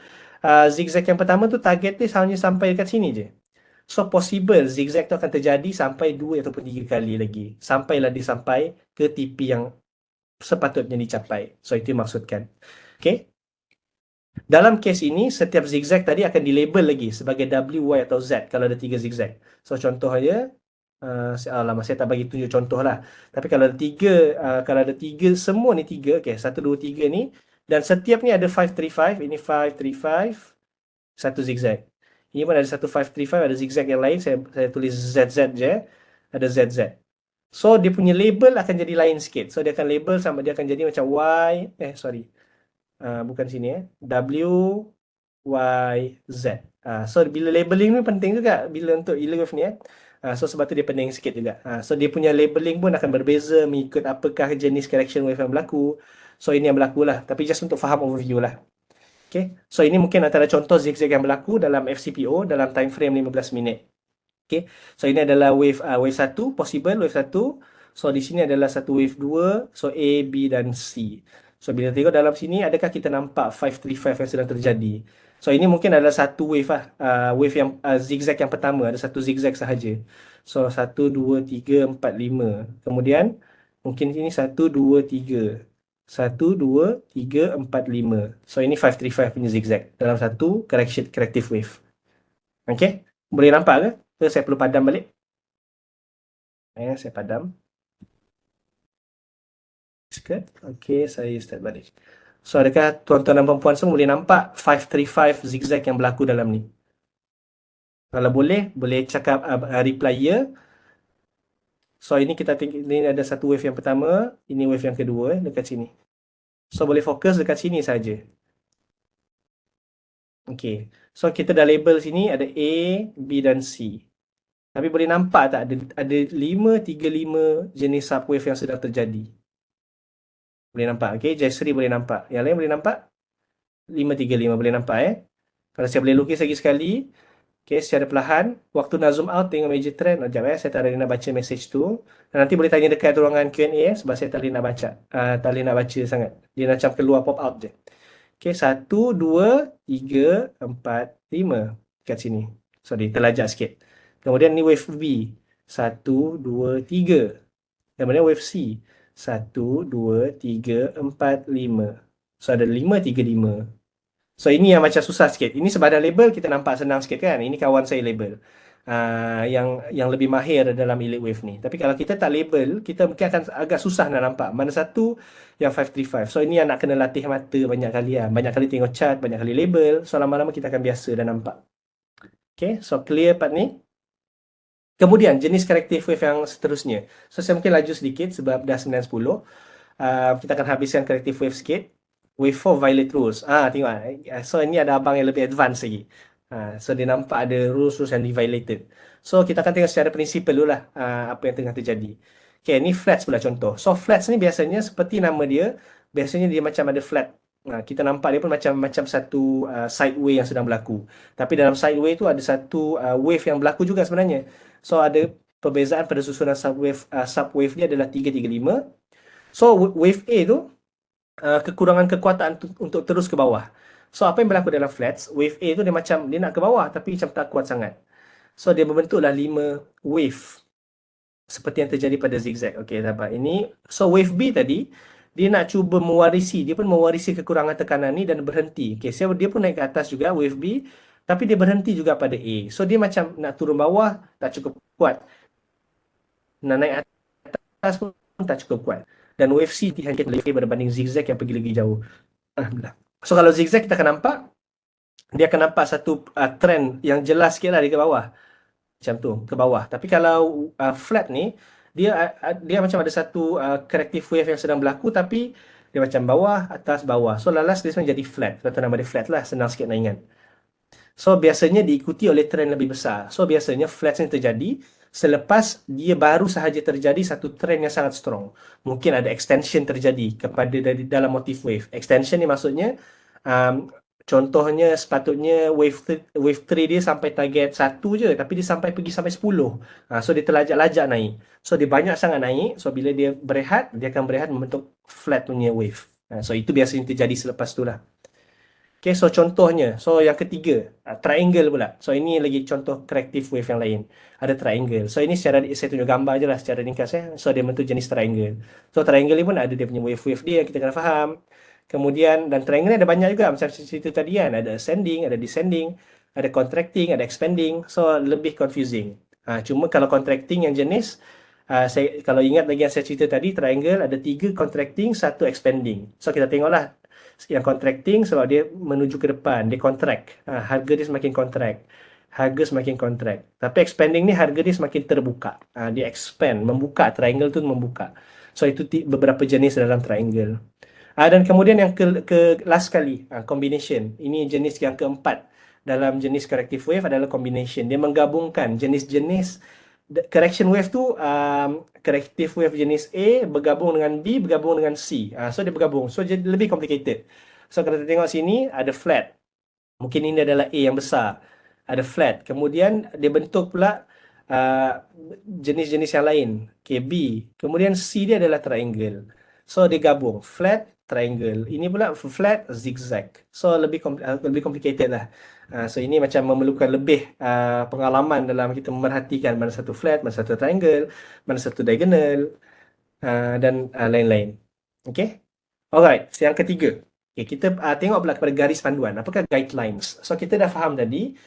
zigzag yang pertama tu target dia hanya sampai dekat sini je. So possible zigzag tu akan terjadi sampai 2 ataupun 3 kali lagi. Sampailah dia sampai ke TP yang sepatutnya dicapai. So itu maksudkan. Okay. Dalam kes ini, setiap zigzag tadi akan dilabel lagi sebagai W, Y atau Z kalau ada 3 zigzag. So contohnya, saya tak bagi tunjuk contoh lah. Tapi kalau ada 3, semua ni 3, okay, 1, 2, 3 ni. Dan setiap ni ada 535, ini 535, satu zigzag. Ini pun ada 1535, ada zigzag yang lain, saya tulis ZZ je, ada ZZ. So dia punya label akan jadi lain sikit. So dia akan label sama dia akan jadi macam bukan sini W, Y, Z. So bila labeling ni penting juga bila untuk e-wave ni so sebab tu dia pening sikit juga. So dia punya labeling pun akan berbeza mengikut apakah jenis correction wave yang berlaku. So ini yang berlaku lah. Tapi just untuk faham overview lah. Okay. So ini mungkin antara contoh zigzag yang berlaku dalam FCPO dalam time frame 15 minit. Okay. So ini adalah wave 1, possible wave 1. So di sini adalah satu wave 2. So A, B dan C. So bila tengok dalam sini, adakah kita nampak 535 yang sedang terjadi? So ini mungkin adalah satu wave wave yang zigzag yang pertama. Ada satu zigzag sahaja. So 1, 2, 3, 4, 5. Kemudian mungkin ini 1, 2, 3. 1, 2, 3, 4, 5. So ini 535 punya zigzag dalam satu corrective wave. Okay. Boleh nampak ke? Saya perlu padam balik. Saya padam. Okay, saya start balik. So adakah tuan-tuan dan puan-puan semua boleh nampak 535 zigzag yang berlaku dalam ni? Kalau boleh cakap reply ya. So ini ini ada satu wave yang pertama, ini wave yang kedua dekat sini. So boleh fokus dekat sini saja. Okay. So kita dah label sini ada A, B dan C. Tapi boleh nampak tak ada 535 jenis subwave yang sedang terjadi. Boleh nampak. Okay. Jaisri boleh nampak. Yang lain boleh nampak? 535 boleh nampak Kalau saya boleh lukis lagi sekali. Okay, secara perlahan. Waktu nak zoom out tengok major trend. Sekejap saya tak ada nak baca message tu. Dan nanti boleh tanya dekat ruangan Q&A sebab saya tak boleh nak baca. Tak boleh nak baca sangat. Dia macam keluar pop out je. Okay, 1, 2, 3, 4, 5. Kat sini. Sorry, terlajak sikit. Kemudian ni wave B. 1, 2, 3. Kemudian wave C. 1, 2, 3, 4, 5. So ada 5, 3, 5. So ini yang macam susah sikit. Ini sebadan label kita nampak senang sikit kan. Ini kawan saya label. Yang lebih mahir dalam elite wave ni. Tapi kalau kita tak label, kita mungkin akan agak susah nak nampak mana satu yang 535. So ini yang nak kena latih mata banyak kali lah. Banyak kali tengok chart, banyak kali label. So lama-lama kita akan biasa dah nampak. Okay, so clear part ni. Kemudian jenis corrective wave yang seterusnya. So saya mungkin laju sedikit sebab dah 9.10. Kita akan habiskan corrective wave sikit. Wave 4 violate rules. Tengok. So ini ada abang yang lebih advance lagi. So dia nampak ada rules-rules yang di-violated. So kita akan tengok secara prinsipal dulu lah apa yang tengah terjadi. Okay, ni flats pula contoh. So flats ni biasanya seperti nama dia, biasanya dia macam ada flat. Kita nampak dia pun macam satu sideway yang sedang berlaku. Tapi dalam sideway tu ada satu wave yang berlaku juga sebenarnya. So ada perbezaan pada susunan subwave dia adalah 335. So wave A tu kekurangan kekuatan untuk terus ke bawah. So apa yang berlaku dalam flats, wave A tu dia nak ke bawah tapi macam tak kuat sangat. So dia membentuklah 5 wave seperti yang terjadi pada zigzag. Okey, dapat ini. So wave B tadi dia nak cuba dia pun mewarisi kekurangan tekanan ni dan berhenti. Okey, so dia pun naik ke atas juga wave B, tapi dia berhenti juga pada A. So dia macam nak turun bawah tak cukup kuat. Nak naik atas pun tak cukup kuat. Dan wave C hanya lebih berbanding zigzag yang pergi lagi jauh. So kalau zigzag kita akan nampak dia akan nampak satu trend yang jelas sikit lah di ke bawah. Macam tu, ke bawah. Tapi kalau flat ni, dia macam ada satu corrective wave yang sedang berlaku tapi dia macam bawah, atas, bawah. So lalas dia sebenarnya jadi flat. Sebab tu nama dia flat lah, senang sikit nak ingat. So biasanya diikuti oleh trend lebih besar. So biasanya flats ni terjadi selepas dia baru sahaja terjadi satu trend yang sangat strong. Mungkin ada extension terjadi kepada dalam motif wave. Extension ni maksudnya contohnya sepatutnya wave 3 dia sampai target 1 je tapi dia pergi sampai 10. So dia terlajak-lajak naik. So dia banyak sangat naik. So bila dia berehat, dia akan berehat membentuk flat punya wave. So itu biasanya terjadi selepas tu lah. Okay, so contohnya. So yang ketiga, triangle pula. So ini lagi contoh corrective wave yang lain. Ada triangle. So ini saya tunjuk gambar je lah secara ringkas. So dia bentuk jenis triangle. So triangle ni pun ada dia punya wave-wave dia yang kita kena faham. Kemudian, dan triangle ni ada banyak juga. Macam cerita tadi kan. Ada ascending, ada descending, ada contracting, ada expanding. So lebih confusing. Cuma kalau contracting yang jenis, kalau ingat lagi yang saya cerita tadi, triangle ada 3 contracting, 1 expanding. So kita tengoklah. Yang contracting sebab dia menuju ke depan, dia contract. Harga dia semakin contract. Harga semakin contract. Tapi expanding ni harga dia semakin terbuka. Dia expand, membuka. Triangle tu membuka. So itu beberapa jenis dalam triangle. Dan kemudian yang ke last kali, combination. Ini jenis yang keempat dalam jenis corrective wave adalah combination. Dia menggabungkan jenis-jenis correction wave tu, corrective wave jenis A bergabung dengan B, bergabung dengan C. So dia bergabung. So jadi lebih complicated. So kalau kita tengok sini, ada flat. Mungkin ini adalah A yang besar. Ada flat. Kemudian dia bentuk pula jenis-jenis yang lain. Okay, B. Kemudian C dia adalah triangle. So dia gabung. Flat, triangle. Ini pula flat, zigzag. So lebih complicated lah. So ini macam memerlukan lebih pengalaman dalam kita memerhatikan mana satu flat, mana satu triangle, mana satu diagonal dan lain-lain. Okay. Alright, so yang ketiga. Okay, kita tengok pula kepada garis panduan. Apakah guidelines? So kita dah faham tadi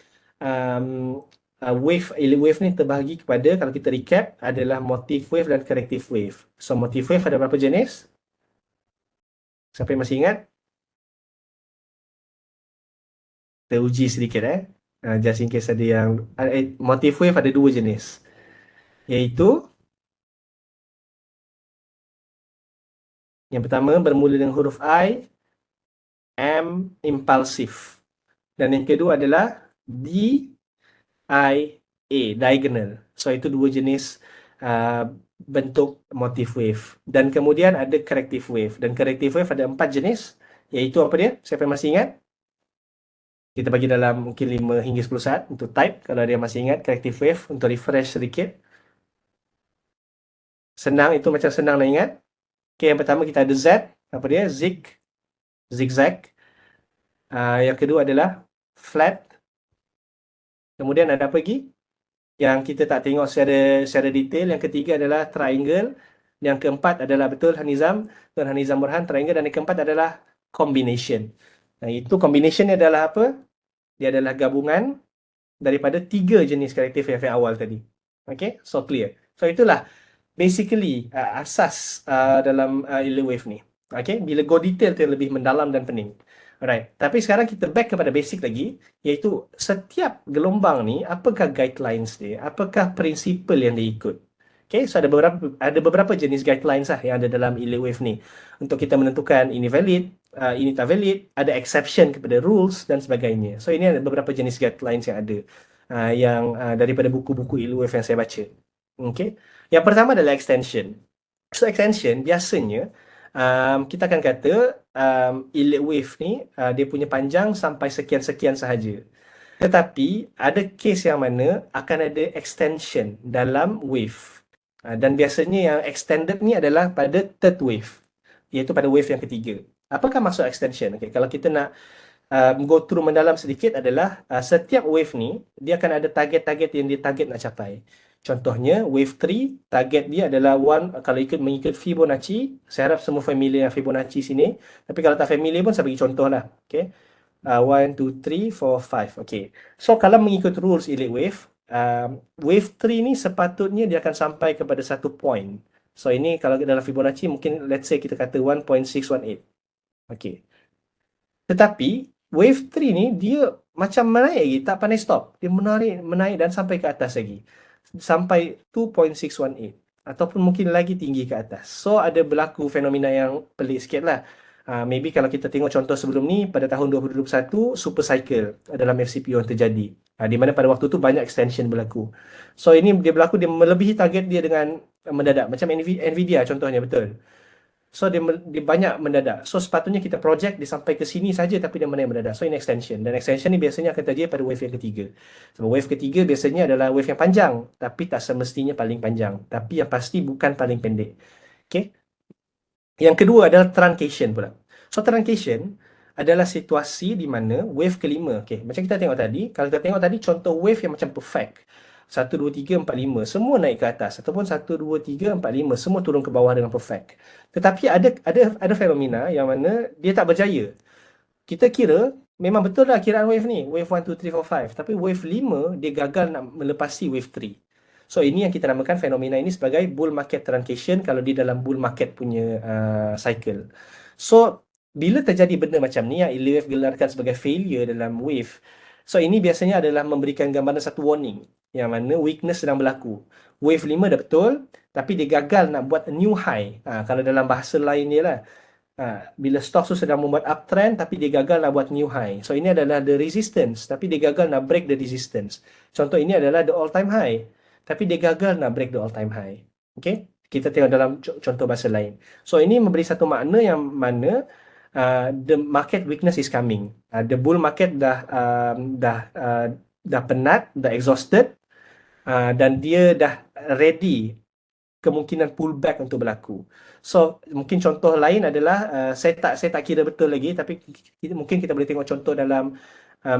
wave ni terbahagi kepada, kalau kita recap, adalah motif wave dan corrective wave. So motif wave ada berapa jenis? Siapa yang masih ingat? Kita uji sedikit just in case ada yang motif wave ada 2 jenis, iaitu yang pertama bermula dengan huruf I, M, impulsive, dan yang kedua adalah D, I, A, diagonal. So itu 2 jenis bentuk motif wave. Dan kemudian ada corrective wave, dan corrective wave ada 4 jenis, iaitu apa dia? Siapa yang masih ingat? Kita bagi dalam mungkin 5 hingga 10 saat untuk type kalau dia masih ingat corrective wave, untuk refresh sedikit. Senang, itu macam senang nak ingat. Okay, yang pertama kita ada Z, apa dia? Zigzag. Yang kedua adalah flat. Kemudian ada apa lagi? Yang kita tak tengok secara detail. Yang ketiga adalah triangle. Yang keempat adalah betul Hanizam, Tuan Hanizam Burhan, triangle. Dan yang keempat adalah combination. Itu combination dia adalah apa? Dia adalah gabungan daripada 3 jenis karakter wave yang awal tadi. Okay, so clear. So itulah basically asas dalam Elite Wave ni. Okay, bila go detail tu yang lebih mendalam dan pening. Alright, tapi sekarang kita back kepada basic lagi, iaitu setiap gelombang ni, apakah guidelines dia? Apakah prinsipal yang dia ikut? Okay, so ada beberapa jenis guidelines lah yang ada dalam Elite Wave ni. Untuk kita menentukan ini valid, ini tak valid, ada exception kepada rules dan sebagainya. So ini ada beberapa jenis guidelines yang ada. Yang daripada buku-buku Elite Wave yang saya baca. Okay. Yang pertama adalah extension. So extension biasanya kita akan kata Elite Wave ni dia punya panjang sampai sekian-sekian sahaja. Tetapi ada case yang mana akan ada extension dalam wave. Dan biasanya yang extended ni adalah pada third wave, iaitu pada wave yang ketiga. Apakah maksud extension? Okay, kalau kita nak go through mendalam sedikit adalah setiap wave ni dia akan ada target-target yang dia target nak capai. Contohnya wave 3 target dia adalah kalau mengikut Fibonacci. Saya harap semua familiar dengan Fibonacci sini. Tapi kalau tak familiar pun saya bagi contoh lah. Okay. 1, 2, 3, 4, 5. Okay. So kalau mengikut rules Elite Wave, wave 3 ni sepatutnya dia akan sampai kepada satu point. So ini kalau dalam Fibonacci mungkin let's say kita kata 1.618. Okay. Tetapi wave 3 ni dia macam menaik lagi, tak pandai stop. Dia menaik dan sampai ke atas lagi. Sampai 2.618 ataupun mungkin lagi tinggi ke atas. So ada berlaku fenomena yang pelik sikit lah. Maybe kalau kita tengok contoh sebelum ni, pada tahun 2021, super cycle dalam FCPO yang terjadi. Di mana pada waktu tu banyak extension berlaku. So ini dia berlaku, dia melebihi target dia dengan mendadak. Macam Nvidia contohnya, betul. So dia banyak mendadak. So sepatutnya kita project dia sampai ke sini saja tapi dia menaik mendadak. So ini extension. Dan extension ni biasanya akan terjadi pada wave yang ketiga. Sebab wave ketiga biasanya adalah wave yang panjang. Tapi tak semestinya paling panjang. Tapi yang pasti bukan paling pendek. Okay. Yang kedua adalah truncation pula. So truncation adalah situasi di mana wave kelima. Okay. Macam kita tengok tadi. Kalau kita tengok tadi contoh wave yang macam perfect. 1, 2, 3, 4, 5 semua naik ke atas ataupun 1, 2, 3, 4, 5 semua turun ke bawah dengan perfect. Tetapi ada fenomena yang mana dia tak berjaya. Kita kira memang betul lah kiraan wave ni, wave 1, 2, 3, 4, 5, tapi wave 5 dia gagal nak melepasi wave 3. So ini yang kita namakan fenomena ini sebagai bull market truncation kalau di dalam bull market punya cycle. So bila terjadi benda macam ni yang Elite Wave gelarkan sebagai failure dalam wave, so ini biasanya adalah memberikan gambaran satu warning yang mana weakness sedang berlaku. Wave 5 dah betul, tapi dia gagal nak buat a new high. Kalau dalam bahasa lain dia lah. Bila stock tu sedang membuat uptrend, tapi dia gagal nak buat new high. So ini adalah the resistance, tapi dia gagal nak break the resistance. Contoh ini adalah the all time high, tapi dia gagal nak break the all time high. Okay? Kita tengok dalam contoh bahasa lain. So ini memberi satu makna yang mana the market weakness is coming. The bull market dah penat, dah exhausted, dan dia dah ready kemungkinan pullback untuk berlaku. So mungkin contoh lain adalah saya tak kira betul lagi, tapi mungkin kita boleh tengok contoh dalam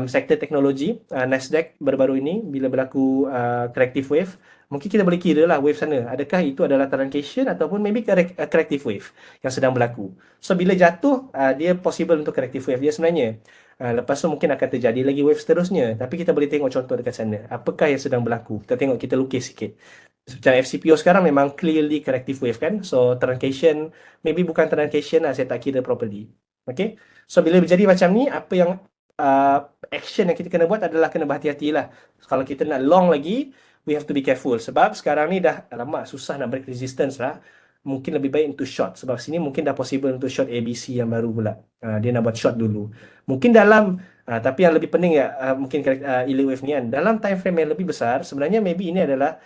sektor teknologi, Nasdaq baru-baru ini bila berlaku corrective wave. Mungkin kita boleh kira lah wave sana, adakah itu adalah truncation ataupun maybe corrective wave yang sedang berlaku. So bila jatuh, dia possible untuk corrective wave dia sebenarnya. Lepas tu mungkin akan terjadi lagi wave seterusnya. Tapi kita boleh tengok contoh dekat sana. Apakah yang sedang berlaku? Kita tengok, kita lukis sikit. Macam FCPO sekarang memang clearly corrective wave kan. So truncation, maybe bukan truncation lah, saya tak kira properly. Okay. So bila berjadi macam ni, apa yang action yang kita kena buat adalah kena berhati-hati lah. Kalau kita nak long lagi, we have to be careful. Sebab sekarang ni dah, alamak, susah nak break resistance lah. Mungkin lebih baik untuk short. Sebab sini mungkin dah possible untuk short ABC yang baru pula. Dia nak buat short dulu. Mungkin dalam, tapi yang lebih pening ya, mungkin Elite Wave ni kan. Dalam time frame yang lebih besar, sebenarnya maybe ini adalah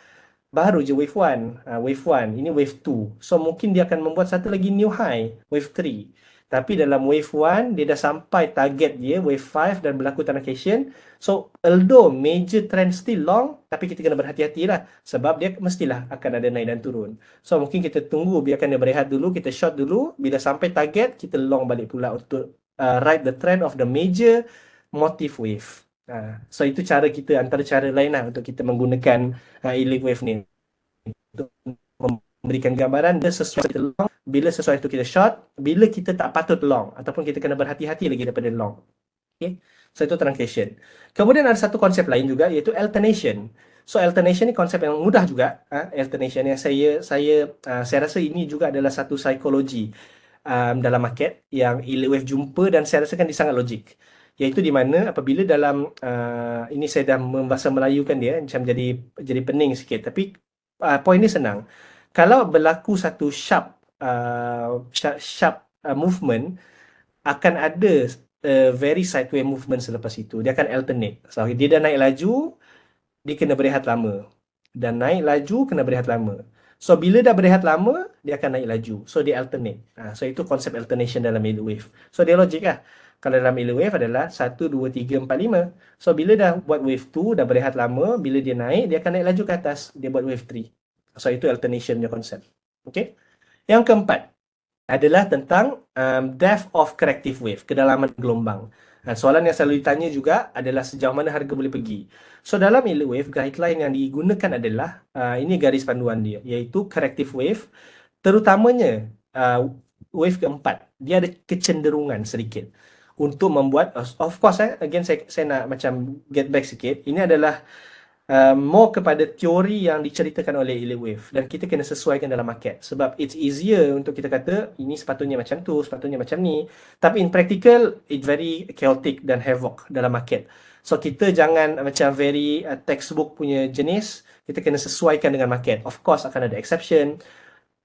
baru je wave 1. Wave 1, ini wave 2. So mungkin dia akan membuat satu lagi new high, wave 3. Tapi dalam wave 1, dia dah sampai target dia, wave 5 dan berlaku truncation. So, although major trend still long, tapi kita kena berhati-hati lah. Sebab dia mestilah akan ada naik dan turun. So, mungkin kita tunggu, biarkan dia berehat dulu, kita short dulu. Bila sampai target, kita long balik pula untuk ride the trend of the major motive wave. So, itu cara kita, antara cara lain lah untuk kita menggunakan Elite Wave ni. Untuk memberikan gambaran dia sesuai kita long bila sesuatu kita short, bila kita tak patut long ataupun kita kena berhati-hati lagi daripada long. Okay. So itu truncation. Kemudian ada satu konsep lain juga iaitu alternation. So alternation ni konsep yang mudah juga. Alternation yang saya rasa ini juga adalah satu psikologi dalam market yang Elite Wave jumpa dan saya rasakan dia sangat logik. Iaitu di mana apabila dalam ini saya dah membahasa Melayukan dia macam jadi pening sikit, tapi poin dia senang. Kalau berlaku satu sharp movement, akan ada very sideways movement selepas itu. Dia akan alternate. So, dia dah naik laju, dia kena berehat lama. Dan naik laju, kena berehat lama. So, bila dah berehat lama, dia akan naik laju. So, dia alternate. So, itu konsep alternation dalam Elite Wave. So, dia logik lah. Kalau dalam Elite Wave adalah 1, 2, 3, 4, 5. So, bila dah buat wave 2, dah berehat lama, bila dia naik, dia akan naik laju ke atas. Dia buat wave 3. So, itu alternation punya konsep. Okay? Yang keempat adalah tentang depth of corrective wave, kedalaman gelombang. Soalan yang selalu ditanya juga adalah sejauh mana harga boleh pergi. So dalam Elite Wave, guideline yang digunakan adalah, ini garis panduan dia, iaitu corrective wave, terutamanya wave keempat, dia ada kecenderungan sedikit untuk membuat, of course again saya nak macam get back sikit, ini adalah more kepada teori yang diceritakan oleh Elite Wave dan kita kena sesuaikan dalam market sebab it's easier untuk kita kata ini sepatutnya macam tu, sepatutnya macam ni, tapi in practical it very chaotic dan havoc dalam market. So kita jangan macam very textbook punya jenis, kita kena sesuaikan dengan market. Of course akan ada exception,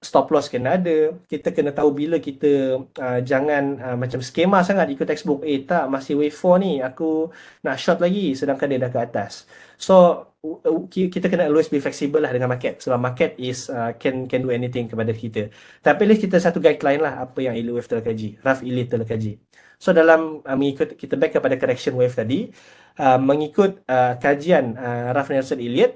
stop loss kena ada, kita kena tahu bila kita jangan macam skema sangat ikut textbook, tak, masih wave 4 ni, aku nak short lagi sedangkan dia dah ke atas. So kita kena always be flexible lah dengan market sebab market is can do anything kepada kita. Tapi at least kita satu guideline lah apa yang Elite Wave telah kaji, Rough Elite telah kaji. So dalam mengikut, kita back kepada correction wave tadi, mengikut kajian Rough Nelson Elliott,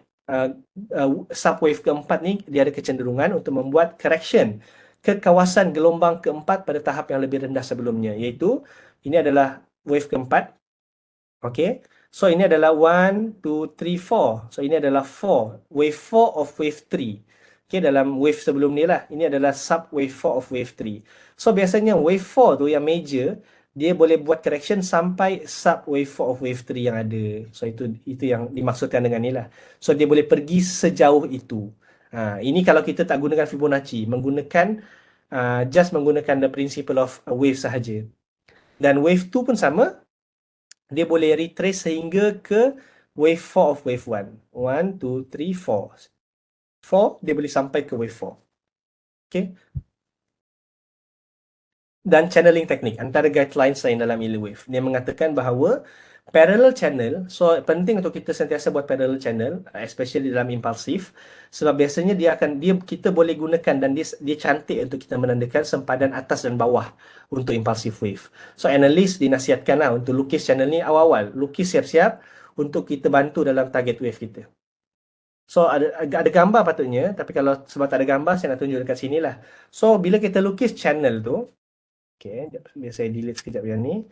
subwave keempat ni dia ada kecenderungan untuk membuat correction ke kawasan gelombang keempat pada tahap yang lebih rendah sebelumnya, iaitu ini adalah wave keempat. Okay, so ini adalah 1, 2, 3, 4. So ini adalah 4, wave 4 of wave 3. Okay, dalam wave sebelum ni lah, ini adalah sub wave 4 of wave 3. So biasanya wave 4 tu yang major, dia boleh buat correction sampai sub wave 4 of wave 3 yang ada. So itu yang dimaksudkan dengan ni lah. So dia boleh pergi sejauh itu. Ini kalau kita tak gunakan Fibonacci, just menggunakan the principle of a wave sahaja. Dan wave 2 pun sama, dia boleh retrace sehingga ke wave 4 of wave 1. 1, 2, 3, 4. 4, dia boleh sampai ke wave 4. Okay. Dan channeling teknik, antara guidelines lain dalam Elite Wave, dia mengatakan bahawa parallel channel, so penting untuk kita sentiasa buat parallel channel, especially dalam impulsif, sebab biasanya kita boleh gunakan dan dia cantik untuk kita menandakan sempadan atas dan bawah untuk impulsive wave. So analis dinasihatkanlah untuk lukis channel ni awal-awal, lukis siap-siap untuk kita bantu dalam target wave kita. So ada gambar patutnya, tapi kalau sebab tak ada gambar saya nak tunjuk dekat sini lah. So bila kita lukis channel tu, okay, biar saya delete sekejap yang ni.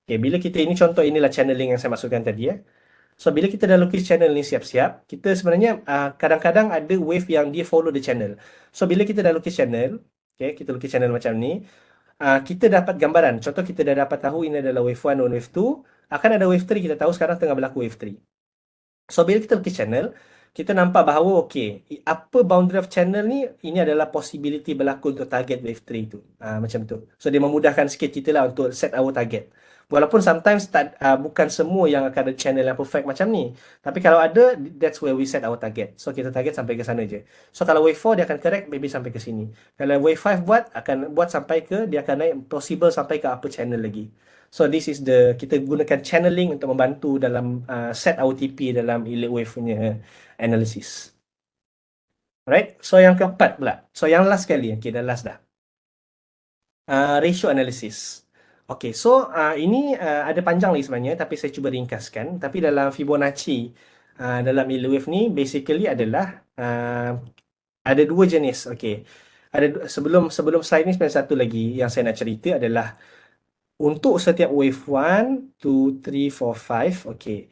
Okay, bila kita ini contoh, inilah channeling yang saya maksudkan tadi . So bila kita dah lukis channel ni siap-siap, kita sebenarnya kadang-kadang ada wave yang dia follow the channel. So bila kita dah lukis channel, okay, kita lukis channel macam ni, kita dapat gambaran. Contoh kita dah dapat tahu ini adalah wave 1 dan wave 2, akan ada wave 3, kita tahu sekarang tengah berlaku wave 3. So bila kita lukis channel, kita nampak bahawa okay, apa boundary of channel ni, ini adalah possibility berlaku untuk target wave 3 tu. Macam tu. So dia memudahkan sikit kita lah untuk set our target. Walaupun sometimes bukan semua yang akan ada channel yang perfect macam ni. Tapi kalau ada, that's where we set our target. So kita target sampai ke sana je. So kalau wave 4 dia akan correct maybe sampai ke sini. Kalau wave 5 akan buat sampai ke, dia akan naik possible sampai ke upper channel lagi. So this is kita gunakan channeling untuk membantu dalam set our TP dalam Elite Wave punya analysis. Alright, so yang keempat pula. So yang last sekali, okay, dah last dah. Ratio analysis. Okay, so ini ada panjang lagi sebenarnya, tapi saya cuba ringkaskan. Tapi dalam Fibonacci, dalam Elite Wave ni, basically adalah ada dua jenis. Okay, sebelum slide ni sebenarnya satu lagi yang saya nak cerita adalah untuk setiap wave 1, 2, 3, 4, 5, okay.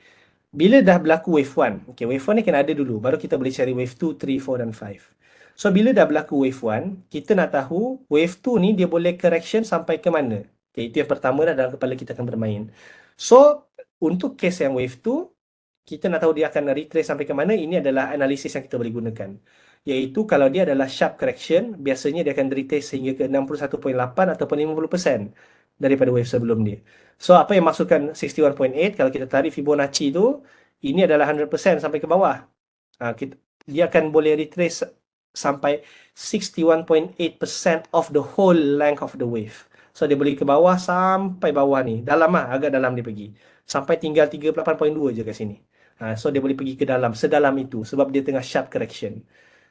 Bila dah berlaku wave 1, okay, wave 1 ni kena ada dulu, baru kita boleh cari wave 2, 3, 4 dan 5. So bila dah berlaku wave 1, kita nak tahu wave 2 ni dia boleh correction sampai ke mana. Okay, itu yang pertama dah dalam kepala kita akan bermain. So untuk case yang wave 2, kita nak tahu dia akan retrace sampai ke mana, ini adalah analisis yang kita boleh gunakan. Iaitu kalau dia adalah sharp correction, biasanya dia akan retrace sehingga ke 61.8 ataupun 50% daripada wave sebelum dia. So apa yang maksudkan 61.8, kalau kita tarik Fibonacci tu, ini adalah 100% sampai ke bawah. Dia akan boleh retrace sampai 61.8% of the whole length of the wave. So dia boleh ke bawah sampai bawah ni. Dalam lah, agak dalam dia pergi. Sampai tinggal 38.2 je kat sini. So dia boleh pergi ke dalam, sedalam itu sebab dia tengah sharp correction.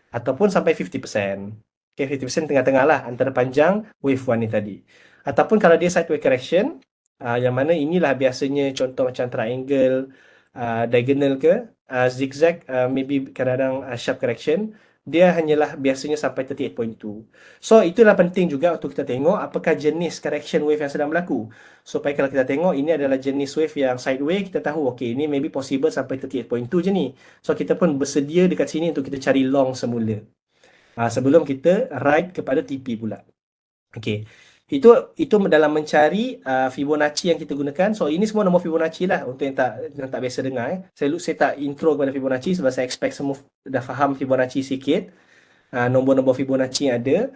Ataupun sampai 50%. Okay, 50% tengah-tengah lah antara panjang wave 1 ni tadi. Ataupun kalau dia sideways correction, yang mana inilah biasanya contoh macam triangle, diagonal ke, zigzag, maybe kadang-kadang sharp correction, dia hanyalah biasanya sampai 38.2. So itulah penting juga untuk kita tengok apakah jenis correction wave yang sedang berlaku. Supaya kalau kita tengok ini adalah jenis wave yang sideways, kita tahu okay, ini maybe possible sampai 38.2 je ni. So kita pun bersedia dekat sini untuk kita cari long semula. Sebelum kita ride kepada TP pula. Okay. Itu dalam mencari Fibonacci yang kita gunakan. So ini semua nombor Fibonacci lah untuk yang tak biasa dengar. Saya tak intro kepada Fibonacci sebab saya expect semua dah faham Fibonacci sikit. Nombor-nombor Fibonacci yang ada.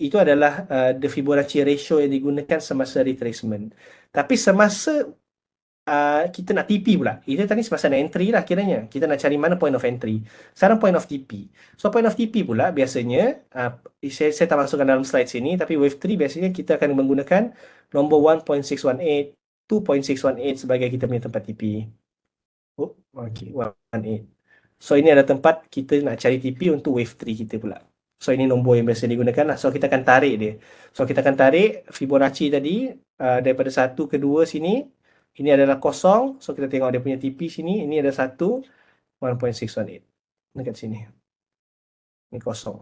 Itu adalah the Fibonacci ratio yang digunakan semasa retracement. Tapi semasa kita nak TP pula. Itu tadi semasa nak entry lah kiranya. Kita nak cari mana point of entry. Sekarang point of TP. So point of TP pula biasanya, saya tak masukkan dalam slide sini, tapi wave 3 biasanya kita akan menggunakan nombor 1.618, 2.618 sebagai kita punya tempat TP. Oh, okay, 1.8. So ini ada tempat kita nak cari TP untuk wave 3 kita pula. So ini nombor yang biasa digunakan lah. So kita akan tarik dia. So kita akan tarik Fibonacci tadi daripada 1 ke 2 sini. Ini adalah kosong. So kita tengok dia punya TP sini. Ini ada 1, 1.618. Dekat sini. Ini kosong.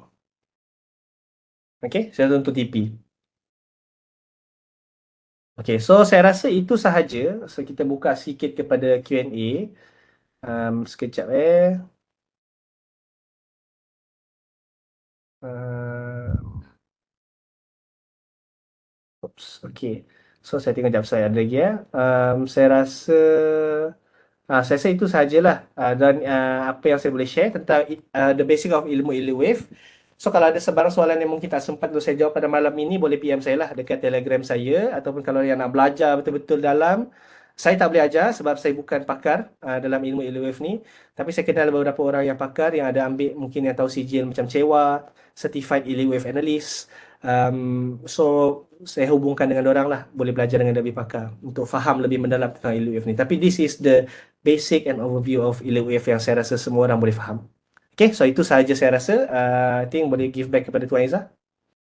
Okay, saya untuk TP. Okay, so saya rasa itu sahaja. So kita buka sikit kepada Q&A. Sekejap okay. So saya tengok jap saya ada lagi saya rasa saya rasa itu sahajalah dan apa yang saya boleh share tentang the basic of ilmu wave. So kalau ada sebarang soalan yang mungkin tak sempat untuk saya jawab pada malam ini, boleh PM saya lah dekat Telegram saya, ataupun kalau yang nak belajar betul-betul dalam, saya tak boleh ajar sebab saya bukan pakar dalam ilmu wave ni, tapi saya kenal beberapa orang yang pakar yang ada ambil, mungkin yang tahu sijil macam CEWA, Certified Wave Analyst. So saya hubungkan dengan orang lah, boleh belajar dengan lebih pakar untuk faham lebih mendalam tentang wave ni. Tapi this is the basic and overview of wave yang saya rasa semua orang boleh faham. Okay, so itu sahaja saya rasa. I think boleh give back kepada Tuan Izzah.